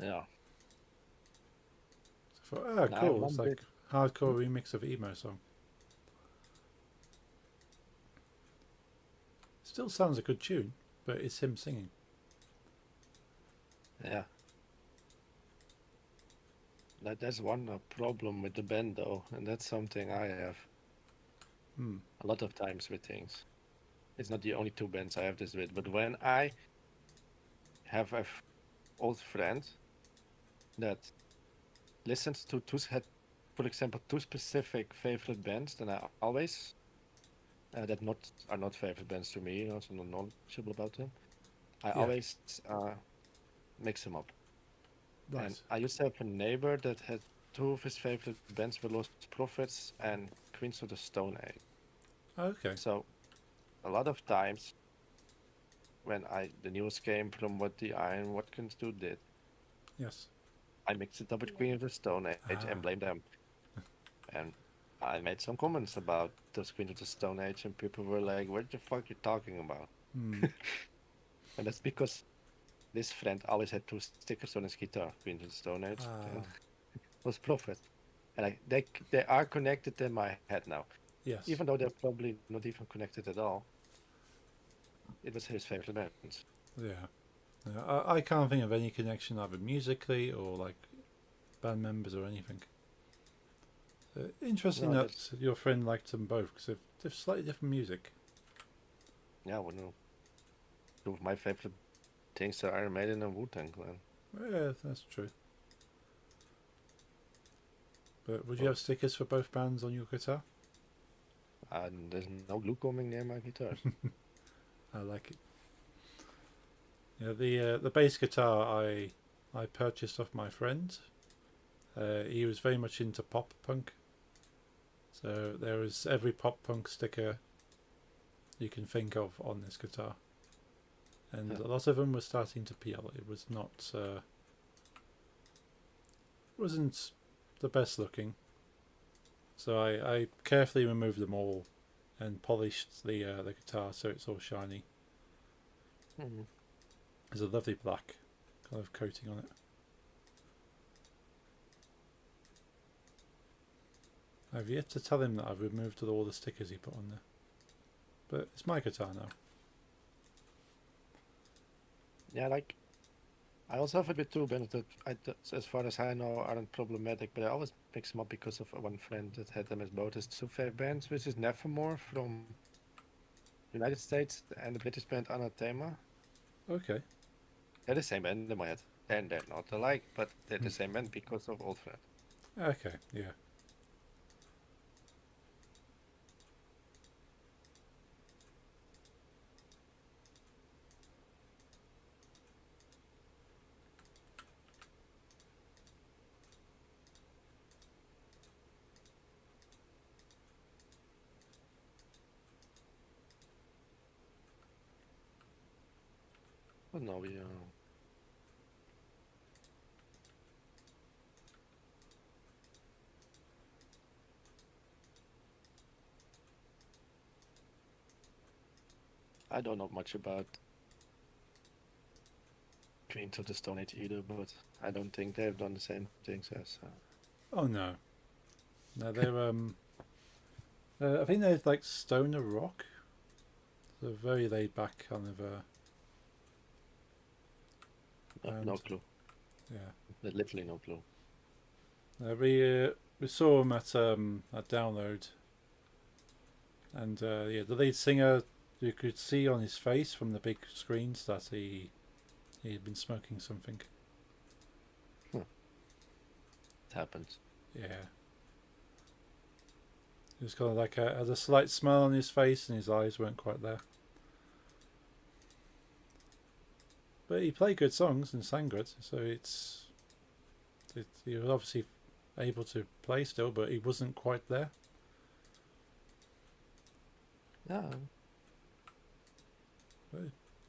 [SPEAKER 5] Yeah.
[SPEAKER 1] So I thought,
[SPEAKER 2] Now,
[SPEAKER 1] cool,
[SPEAKER 2] one
[SPEAKER 1] it's like hardcore remix of emo song. Still sounds a good tune, but it's him singing.
[SPEAKER 5] Yeah. That's one problem with the band though, and that's something I have
[SPEAKER 1] Hmm.
[SPEAKER 5] a lot of times with things. It's not the only two bands I have this with, but when I have an old friend that listens to had, for example, two specific favorite bands, then I always that are not favorite bands to me, also not knowledgeable about them. I
[SPEAKER 1] Yeah.
[SPEAKER 5] always mix them up.
[SPEAKER 1] Right.
[SPEAKER 5] And I used to have a neighbor that had two of his favorite bands were Lost Prophets and Queens of the Stone Age.
[SPEAKER 1] Okay.
[SPEAKER 5] So a lot of times when the news came from what the Iron Watkins dude did,
[SPEAKER 1] Yes.
[SPEAKER 5] I mixed it up with Queen of the Stone Age
[SPEAKER 1] Ah.
[SPEAKER 5] and blamed them. And I made some comments about those Queen of the Stone Age, and people were like, "What the fuck you talking about?"
[SPEAKER 1] Hmm.
[SPEAKER 5] And that's because this friend always had two stickers on his guitar, Queen of the Stone Age and
[SPEAKER 1] Ah.
[SPEAKER 5] was Prophet. And they are connected in my head now.
[SPEAKER 1] Yes.
[SPEAKER 5] Even though they're probably not even connected at all. It was his favorite band.
[SPEAKER 1] Yeah. I can't think of any connection either musically or like band members or anything. Interesting
[SPEAKER 5] No,
[SPEAKER 1] that your friend liked them both because they've slightly different music.
[SPEAKER 5] Yeah, well, no. Two of my favorite things are Iron Maiden and Wu-Tang Clan.
[SPEAKER 1] Yeah, that's true. But would you have stickers for both bands on your guitar?
[SPEAKER 5] And there's no glue coming near my guitar.
[SPEAKER 1] I like it. Yeah, the bass guitar I purchased off my friend. He was very much into pop punk, so there was every pop punk sticker you can think of on this guitar, and
[SPEAKER 5] Yeah.
[SPEAKER 1] a lot of them were starting to peel. It was not wasn't the best looking, so I carefully removed them all and polished the guitar so it's all shiny.
[SPEAKER 5] Mhm.
[SPEAKER 1] There's a lovely black kind of coating on it. I've yet to tell him that I've removed all the stickers he put on there. But it's my guitar now.
[SPEAKER 5] Yeah, like I also have it with two bands that as far as I know, aren't problematic, but I always mix them up because of one friend that had them as both his two favorite bands, which is Nevermore from United States and the British band Anathema.
[SPEAKER 1] Okay.
[SPEAKER 5] They're the same band in my head, and they're not alike, but they're the same band because of old friend.
[SPEAKER 1] Okay, yeah.
[SPEAKER 5] But no, we I don't know much about Queens of the Stone Age either, but I don't think they've done the same things as.
[SPEAKER 1] Oh no. No, they're I think they're like stoner rock. They're very laid back kind of
[SPEAKER 5] No
[SPEAKER 1] And-
[SPEAKER 5] clue.
[SPEAKER 1] yeah.
[SPEAKER 5] Literally no clue.
[SPEAKER 1] We saw him at Download, and yeah, the lead singer, you could see on his face from the big screens that he had been smoking something.
[SPEAKER 5] It happens.
[SPEAKER 1] Yeah, he was kind of like had a slight smile on his face, and his eyes weren't quite there. But he played good songs and sang good, so he was obviously able to play still, but he wasn't quite there.
[SPEAKER 2] Yeah.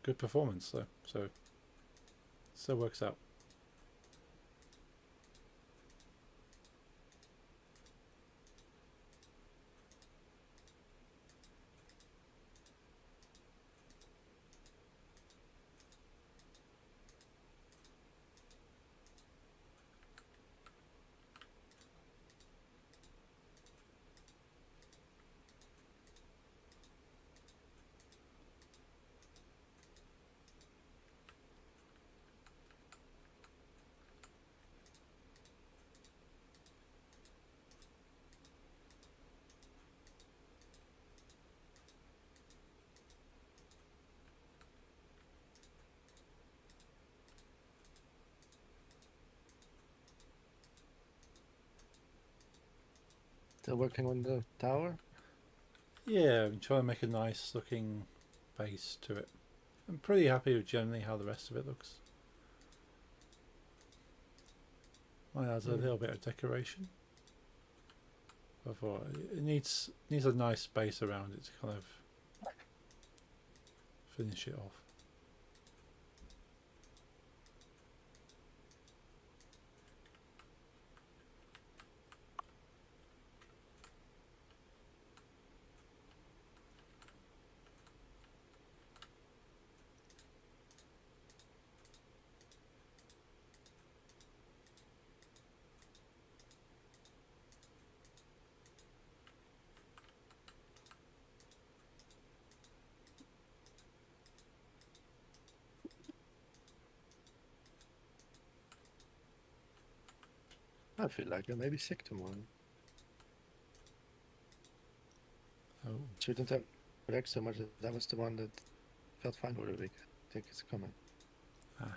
[SPEAKER 1] Good performance though, so still works out.
[SPEAKER 2] Still working on the tower.
[SPEAKER 1] Yeah, I'm trying to make a nice looking base to it. I'm pretty happy with generally how the rest of it looks. Might add a little bit of decoration. I thought it needs a nice base around it to kind of finish it off.
[SPEAKER 2] I feel like I may be sick tomorrow.
[SPEAKER 1] Oh,
[SPEAKER 2] Shouldn't have wrecked so much. That was the one that felt fine for a week. I think it's coming.
[SPEAKER 1] ah.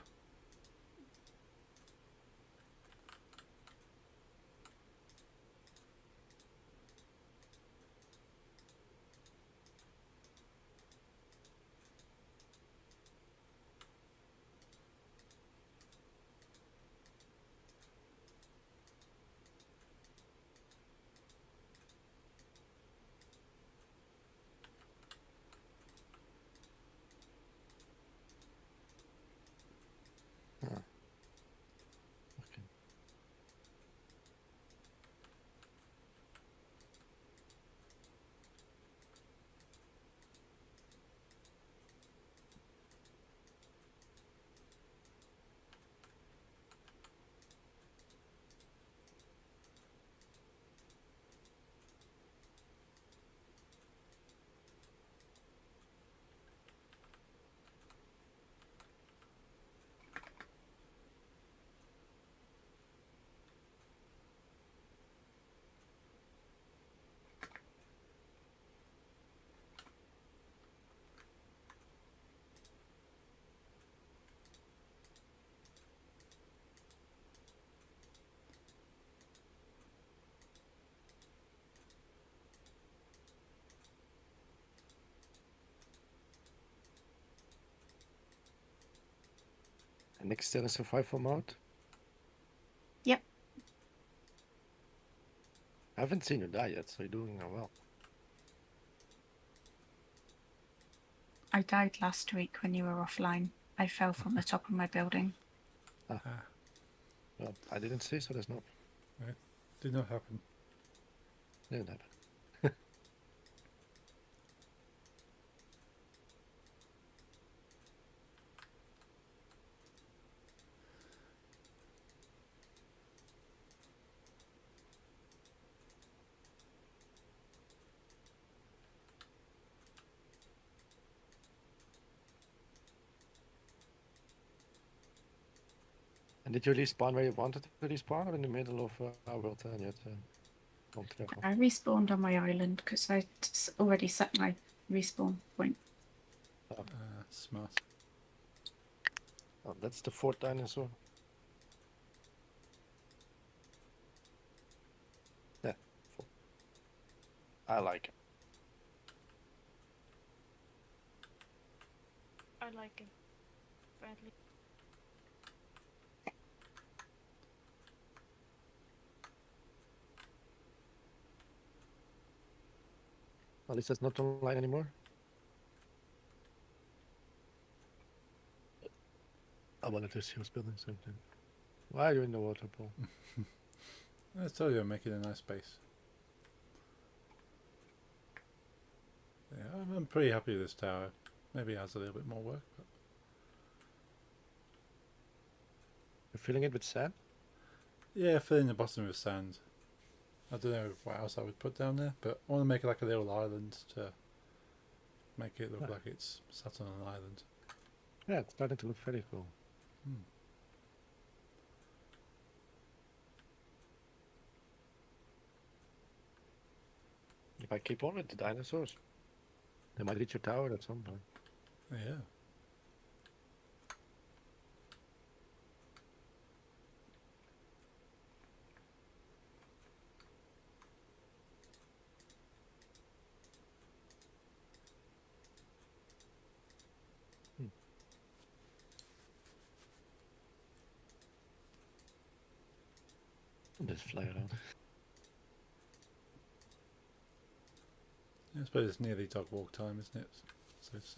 [SPEAKER 2] Okay. And Nick's still in survival mode?
[SPEAKER 4] Yep.
[SPEAKER 2] I haven't seen you die yet, so you're doing well.
[SPEAKER 4] I died last week when you were offline. I fell from the top of my building.
[SPEAKER 2] Well, I didn't see, so there's no.
[SPEAKER 1] Did not happen.
[SPEAKER 2] Didn't happen. And did you respawn where you wanted to respawn, or in the middle of our world? And yet, don't travel.
[SPEAKER 4] I respawned on my island because I already set my respawn point.
[SPEAKER 1] Smart.
[SPEAKER 2] Oh, that's the fourth dinosaur. Yeah, four. I like it.
[SPEAKER 3] I like it. Friendly.
[SPEAKER 5] At least it's not online anymore. I wanted to see who's building something. Why are you in the water pool?
[SPEAKER 1] I told you I'm making a nice base. Yeah, I'm pretty happy with this tower. Maybe it has a little bit more work, but
[SPEAKER 5] You're filling it with sand?
[SPEAKER 1] yeah, filling the bottom with sand. I don't know what else I would put down there, but I want to make like a little island to make it look
[SPEAKER 5] Ah.
[SPEAKER 1] like it's sat on an island.
[SPEAKER 5] Yeah, it's starting to look very cool.
[SPEAKER 1] Hmm.
[SPEAKER 5] If I keep on with the dinosaurs, they might reach your tower at some point.
[SPEAKER 1] Yeah.
[SPEAKER 5] Just fly around.
[SPEAKER 1] I suppose it's nearly dog walk time, isn't it? So it's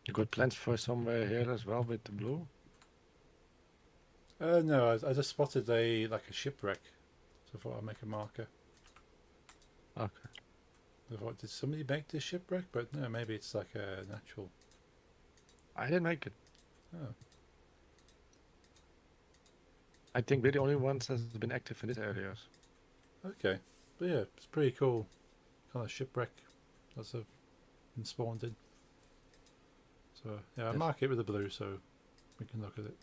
[SPEAKER 5] You got plans for somewhere here as well with the blue?
[SPEAKER 1] no, I just spotted a shipwreck, so I thought I'd make a marker.
[SPEAKER 5] Okay.
[SPEAKER 1] I thought, did somebody make this shipwreck? But no, maybe it's like a natural.
[SPEAKER 5] I didn't make it.
[SPEAKER 1] Oh,
[SPEAKER 5] I think we're the only ones that's been active in these areas.
[SPEAKER 1] okay. But yeah, it's pretty cool. Kind of shipwreck that's been spawned in. So yeah, I
[SPEAKER 5] Yes.
[SPEAKER 1] mark it with the blue so we can look at it.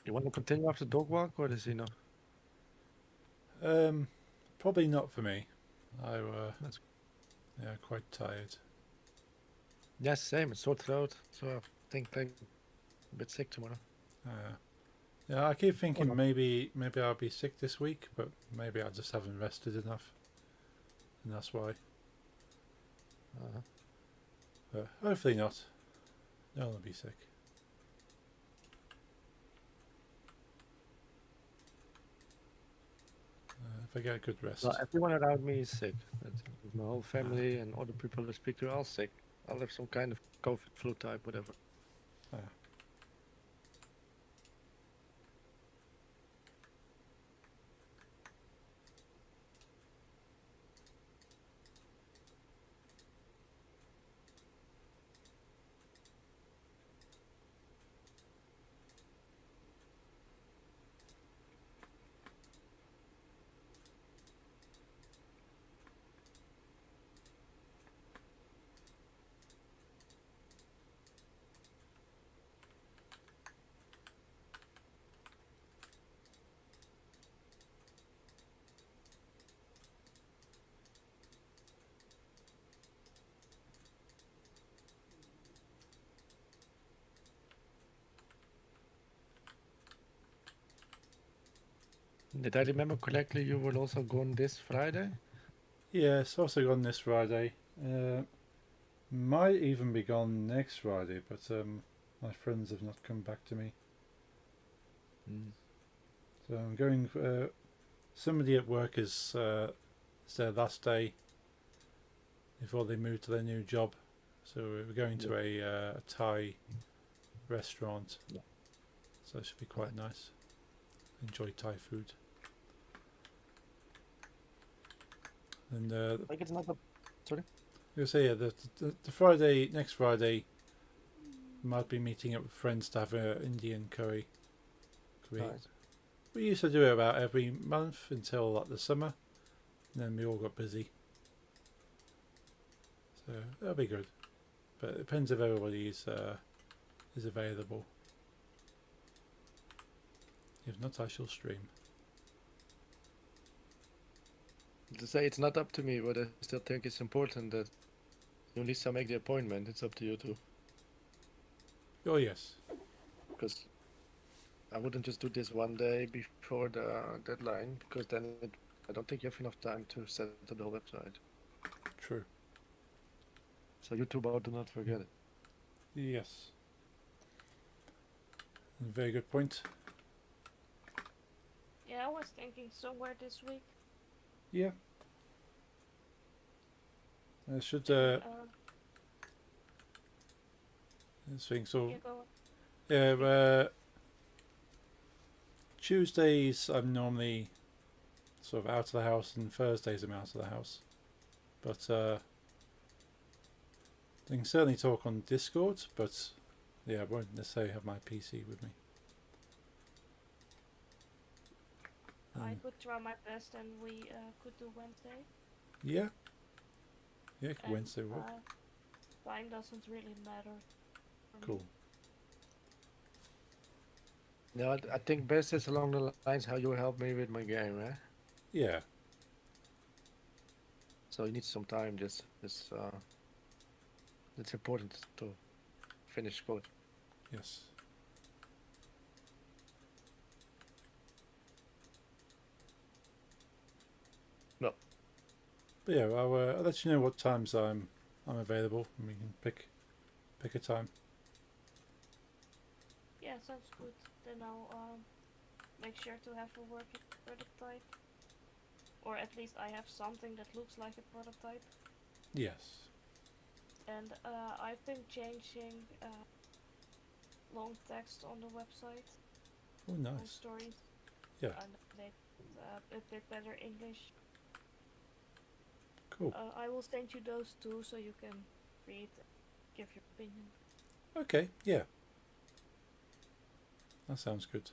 [SPEAKER 5] You want to continue after dog walk or is he not?
[SPEAKER 1] Probably not for me.
[SPEAKER 5] That's
[SPEAKER 1] quite tired.
[SPEAKER 5] Yeah, same. It's sore throat, so I think I'm a bit sick tomorrow.
[SPEAKER 1] Yeah, I keep thinking
[SPEAKER 5] no.
[SPEAKER 1] maybe I'll be sick this week, but maybe I just haven't rested enough, and that's why.
[SPEAKER 5] Uh-huh.
[SPEAKER 1] But hopefully not. No one will be sick. If I get a good rest.
[SPEAKER 5] Well, everyone around me is sick. My whole family and other people I speak to are all sick. I'll have some kind of COVID flu type, whatever. Did I remember correctly? You were also gone this Friday?
[SPEAKER 1] Yeah, it's also gone this Friday. Might even be gone next Friday, but my friends have not come back to me. So I'm going. Somebody at work is it's their last day before they move to their new job. So we're going to a Thai restaurant.
[SPEAKER 5] Yeah.
[SPEAKER 1] So it should be quite nice. Enjoy Thai food. And
[SPEAKER 5] I think it's not a...
[SPEAKER 1] you say yeah, the Friday next Friday might be meeting up with friends to have an Indian curry.
[SPEAKER 5] Nice.
[SPEAKER 1] We used to do it about every month until like the summer, and then we all got busy. So that'll be good, but it depends if everybody is available. If not, I shall stream.
[SPEAKER 5] To say it's not up to me, but I still think it's important that you at least make the appointment. It's up to you too.
[SPEAKER 1] Oh yes,
[SPEAKER 5] Because I wouldn't just do this one day before the deadline, because then I don't think you have enough time to set up the whole website.
[SPEAKER 1] true.
[SPEAKER 5] So you two both do not forget it.
[SPEAKER 1] Yes. Very good point.
[SPEAKER 3] Yeah, I was thinking somewhere this week.
[SPEAKER 1] Yeah. I should think so.
[SPEAKER 3] Yeah, go.
[SPEAKER 1] Yeah, Tuesdays I'm normally sort of out of the house, and Thursdays I'm out of the house. But I can certainly talk on Discord, but yeah, I won't necessarily have my PC with me.
[SPEAKER 3] I could try my best, and we could do Wednesday.
[SPEAKER 1] Yeah. Yeah,
[SPEAKER 3] And,
[SPEAKER 1] Wednesday work.
[SPEAKER 3] Time doesn't really matter. For me.
[SPEAKER 1] Cool.
[SPEAKER 2] No, I think best is along the lines how you help me with my game, eh?
[SPEAKER 1] Yeah.
[SPEAKER 2] So you need some time. It's important to finish code.
[SPEAKER 1] Yes.
[SPEAKER 2] No.
[SPEAKER 1] But yeah, I'll let you know what times I'm available, and we can pick a time.
[SPEAKER 3] Yeah, sounds good. Then I'll make sure to have a working prototype. Or at least I have something that looks like a prototype.
[SPEAKER 1] Yes.
[SPEAKER 3] And I've been changing long text on the website.
[SPEAKER 1] Oh,
[SPEAKER 3] On
[SPEAKER 1] nice.
[SPEAKER 3] stories.
[SPEAKER 1] Yeah.
[SPEAKER 3] And they a bit better English.
[SPEAKER 1] Cool.
[SPEAKER 3] I will send you those two so you can read, give your opinion.
[SPEAKER 1] Okay. Yeah. That sounds good.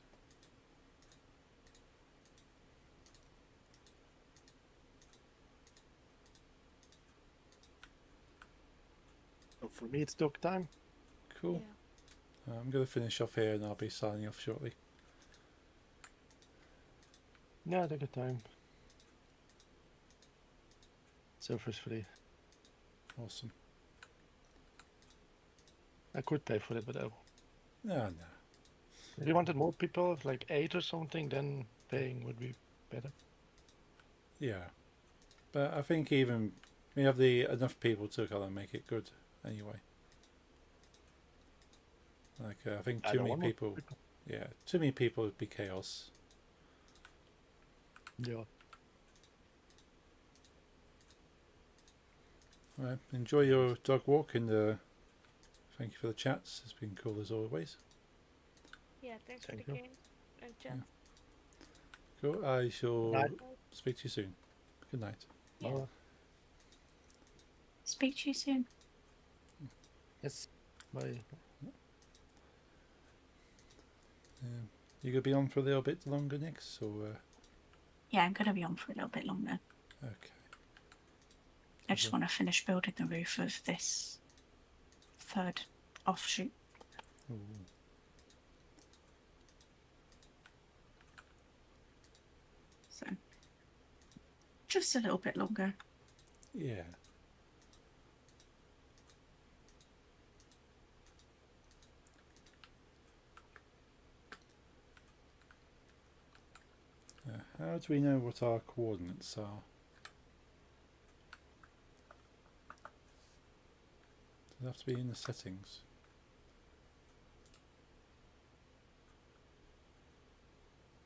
[SPEAKER 2] So for me, it's dog time.
[SPEAKER 1] Cool.
[SPEAKER 3] Yeah.
[SPEAKER 1] I'm going to finish off here, and I'll be signing off shortly.
[SPEAKER 2] Yeah, take your time. Server's free.
[SPEAKER 1] Awesome.
[SPEAKER 2] I could pay for it, but
[SPEAKER 1] No.
[SPEAKER 2] if you wanted more people, like 8 or something, then paying would be better.
[SPEAKER 1] Yeah. But I think even we have enough people to kind of make it good anyway. Like I think
[SPEAKER 2] I
[SPEAKER 1] too
[SPEAKER 2] don't
[SPEAKER 1] many
[SPEAKER 2] want more
[SPEAKER 1] people. Yeah, too many people would be chaos.
[SPEAKER 2] Yeah.
[SPEAKER 1] Right. Enjoy your dog walk, and thank you for the chats. It's been cool as always.
[SPEAKER 3] Yeah, thanks
[SPEAKER 2] Thank
[SPEAKER 3] for the
[SPEAKER 2] you.
[SPEAKER 3] game and chat.
[SPEAKER 1] Cool. I shall
[SPEAKER 2] Night.
[SPEAKER 1] speak to you soon. Good night.
[SPEAKER 3] Yeah.
[SPEAKER 2] Bye.
[SPEAKER 4] Speak to you soon.
[SPEAKER 2] Yes. Bye.
[SPEAKER 1] You gonna be on for a little bit longer next, or
[SPEAKER 4] Yeah, I'm going to be on for a little bit longer.
[SPEAKER 1] okay?
[SPEAKER 4] I just want to finish building the roof of this third offshoot.
[SPEAKER 1] Ooh.
[SPEAKER 4] So, just a little bit longer.
[SPEAKER 1] Yeah. How do we know what our coordinates are? Does it have to be in the settings?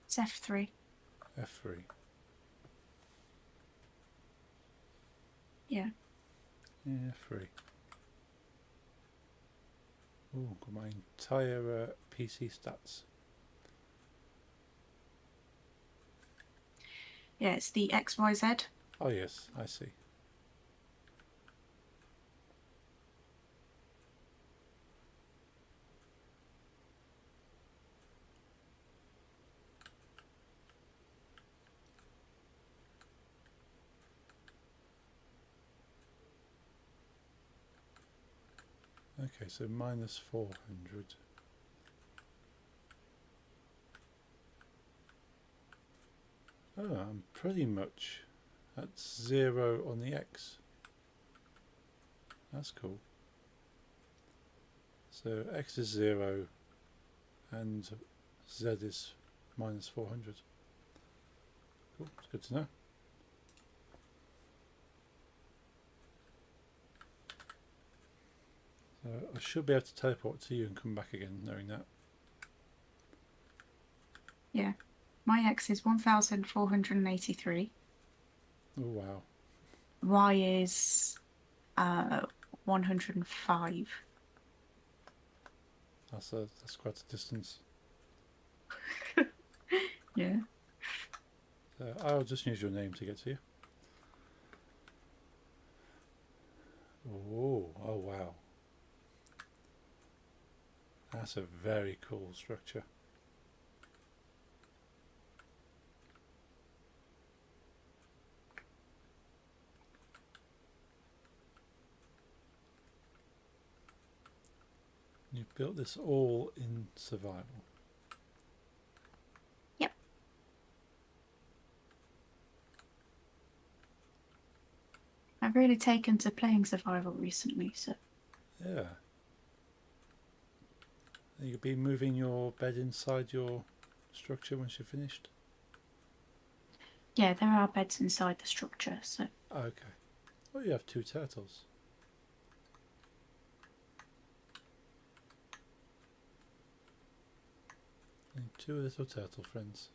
[SPEAKER 4] It's F3.
[SPEAKER 1] F3.
[SPEAKER 4] Yeah.
[SPEAKER 1] Yeah, F3. Oh, got my entire PC stats.
[SPEAKER 4] Yeah, it's the XYZ.
[SPEAKER 1] Oh yes, I see. Okay, so minus 400. Oh, I'm pretty much at 0 on the X. That's cool. So X is 0 and Z is minus 400. Cool, it's good to know. So I should be able to teleport to you and come back again, knowing that.
[SPEAKER 4] Yeah. My X is 1,483.
[SPEAKER 1] Oh wow.
[SPEAKER 4] Y is 105.
[SPEAKER 1] That's quite a distance.
[SPEAKER 4] Yeah.
[SPEAKER 1] So I'll just use your name to get to you. Oh wow. That's a very cool structure. You've built this all in survival.
[SPEAKER 4] Yep. I've really taken to playing survival recently, so
[SPEAKER 1] Yeah. You'll be moving your bed inside your structure once you're finished?
[SPEAKER 4] yeah, there are beds inside the structure, so
[SPEAKER 1] Okay. Oh, you have 2 turtles. And 2 little turtle friends.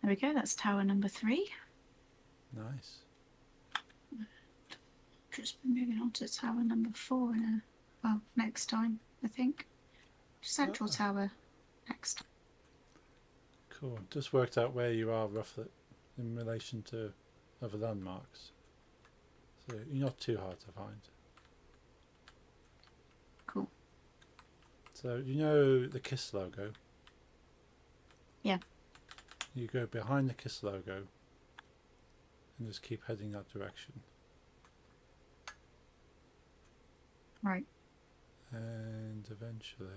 [SPEAKER 4] there we go, that's tower number 3.
[SPEAKER 1] Nice.
[SPEAKER 4] Just be moving on to tower number 4 next time, I think. Central tower next.
[SPEAKER 1] Cool. Just worked out where you are roughly in relation to other landmarks. So you're not too hard to find.
[SPEAKER 4] Cool.
[SPEAKER 1] So you know the KISS logo?
[SPEAKER 4] Yeah.
[SPEAKER 1] You go behind the KISS logo and just keep heading that direction.
[SPEAKER 4] Right.
[SPEAKER 1] And eventually...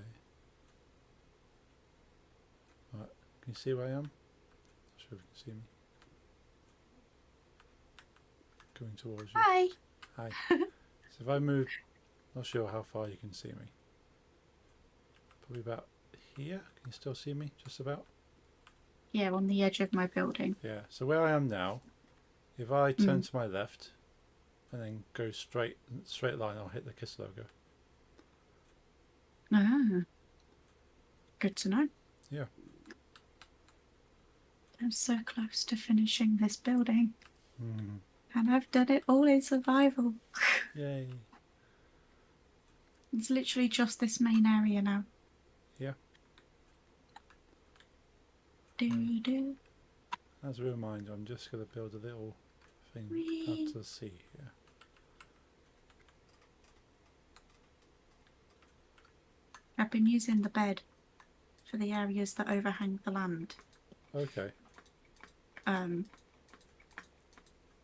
[SPEAKER 1] Right, can you see where I am? Not sure if you can see me. Going towards you.
[SPEAKER 4] Hi!
[SPEAKER 1] Hi. So if I move, not sure how far you can see me. Probably about here. Can you still see me? Just about?
[SPEAKER 4] Yeah, on the edge of my building.
[SPEAKER 1] Yeah. So where I am now, if I turn to my left and then go straight line, I'll hit the KISS logo.
[SPEAKER 4] Ah. Good to know.
[SPEAKER 1] Yeah.
[SPEAKER 4] I'm so close to finishing this building.
[SPEAKER 1] Mm.
[SPEAKER 4] And I've done it all in survival.
[SPEAKER 1] Yay.
[SPEAKER 4] It's literally just this main area now.
[SPEAKER 1] Yeah.
[SPEAKER 4] Do.
[SPEAKER 1] As a reminder, I'm just going to build a little thing
[SPEAKER 4] Whee!
[SPEAKER 1] out to sea here.
[SPEAKER 4] I've been using the bed for the areas that overhang the land.
[SPEAKER 1] Okay.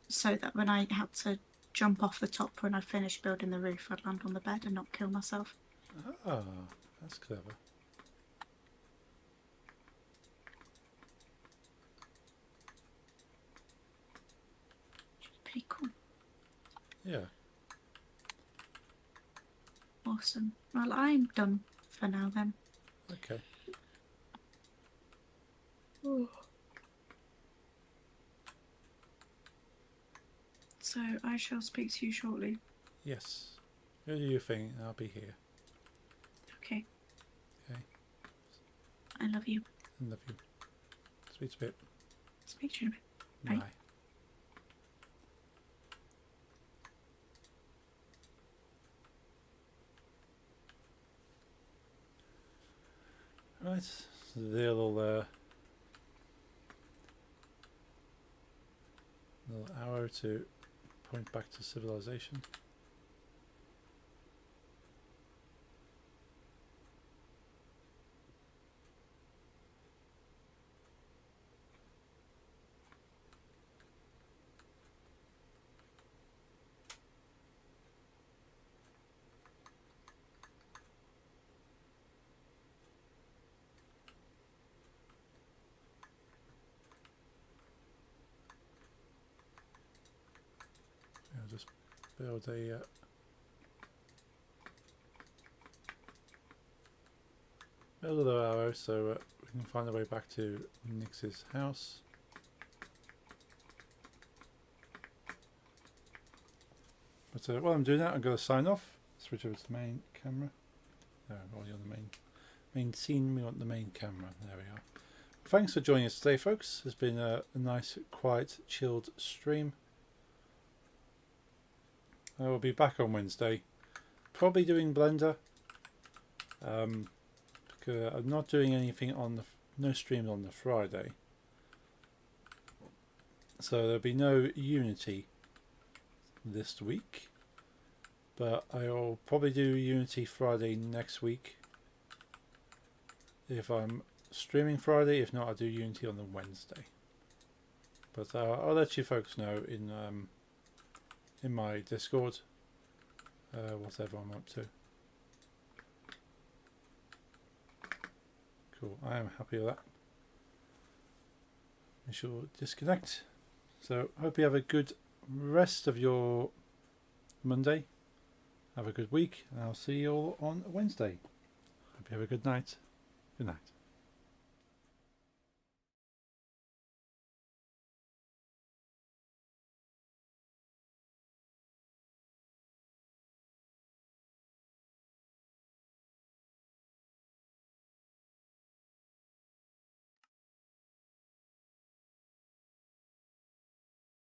[SPEAKER 4] So that when I had to jump off the top when I finished building the roof, I'd land on the bed and not kill myself.
[SPEAKER 1] Ah, that's clever.
[SPEAKER 4] Pretty cool.
[SPEAKER 1] Yeah.
[SPEAKER 4] Awesome. Well, I'm done for now then.
[SPEAKER 1] Okay.
[SPEAKER 4] So I shall speak to you shortly.
[SPEAKER 1] Yes. You do your thing, and I'll be here.
[SPEAKER 4] Okay.
[SPEAKER 1] Okay.
[SPEAKER 4] I love you.
[SPEAKER 1] I love you. Speak to a bit.
[SPEAKER 4] Speak to you in a bit. Bye.
[SPEAKER 1] Bye. Right, so the little arrow to point back to civilization. build a build a little arrow so we can find our way back to Nix's house. But while I'm doing that, I'm going to sign off. Switch over to the main camera. No, I'm already on the main scene. We want the main camera. There we are. Thanks for joining us today, folks. It's been a nice, quiet, chilled stream. I will be back on Wednesday. Probably doing Blender. Because I'm not doing anything on the no streams on the Friday. So there'll be no Unity this week, but I'll probably do Unity Friday next week if I'm streaming Friday. If not, I'll do Unity on the Wednesday, but I'll let you folks know in my Discord whatever I'm up to. Cool, I am happy with that. I shall disconnect. So hope you have a good rest of your Monday. Have a good week, and I'll see you all on Wednesday. Hope you have a good night. Good night.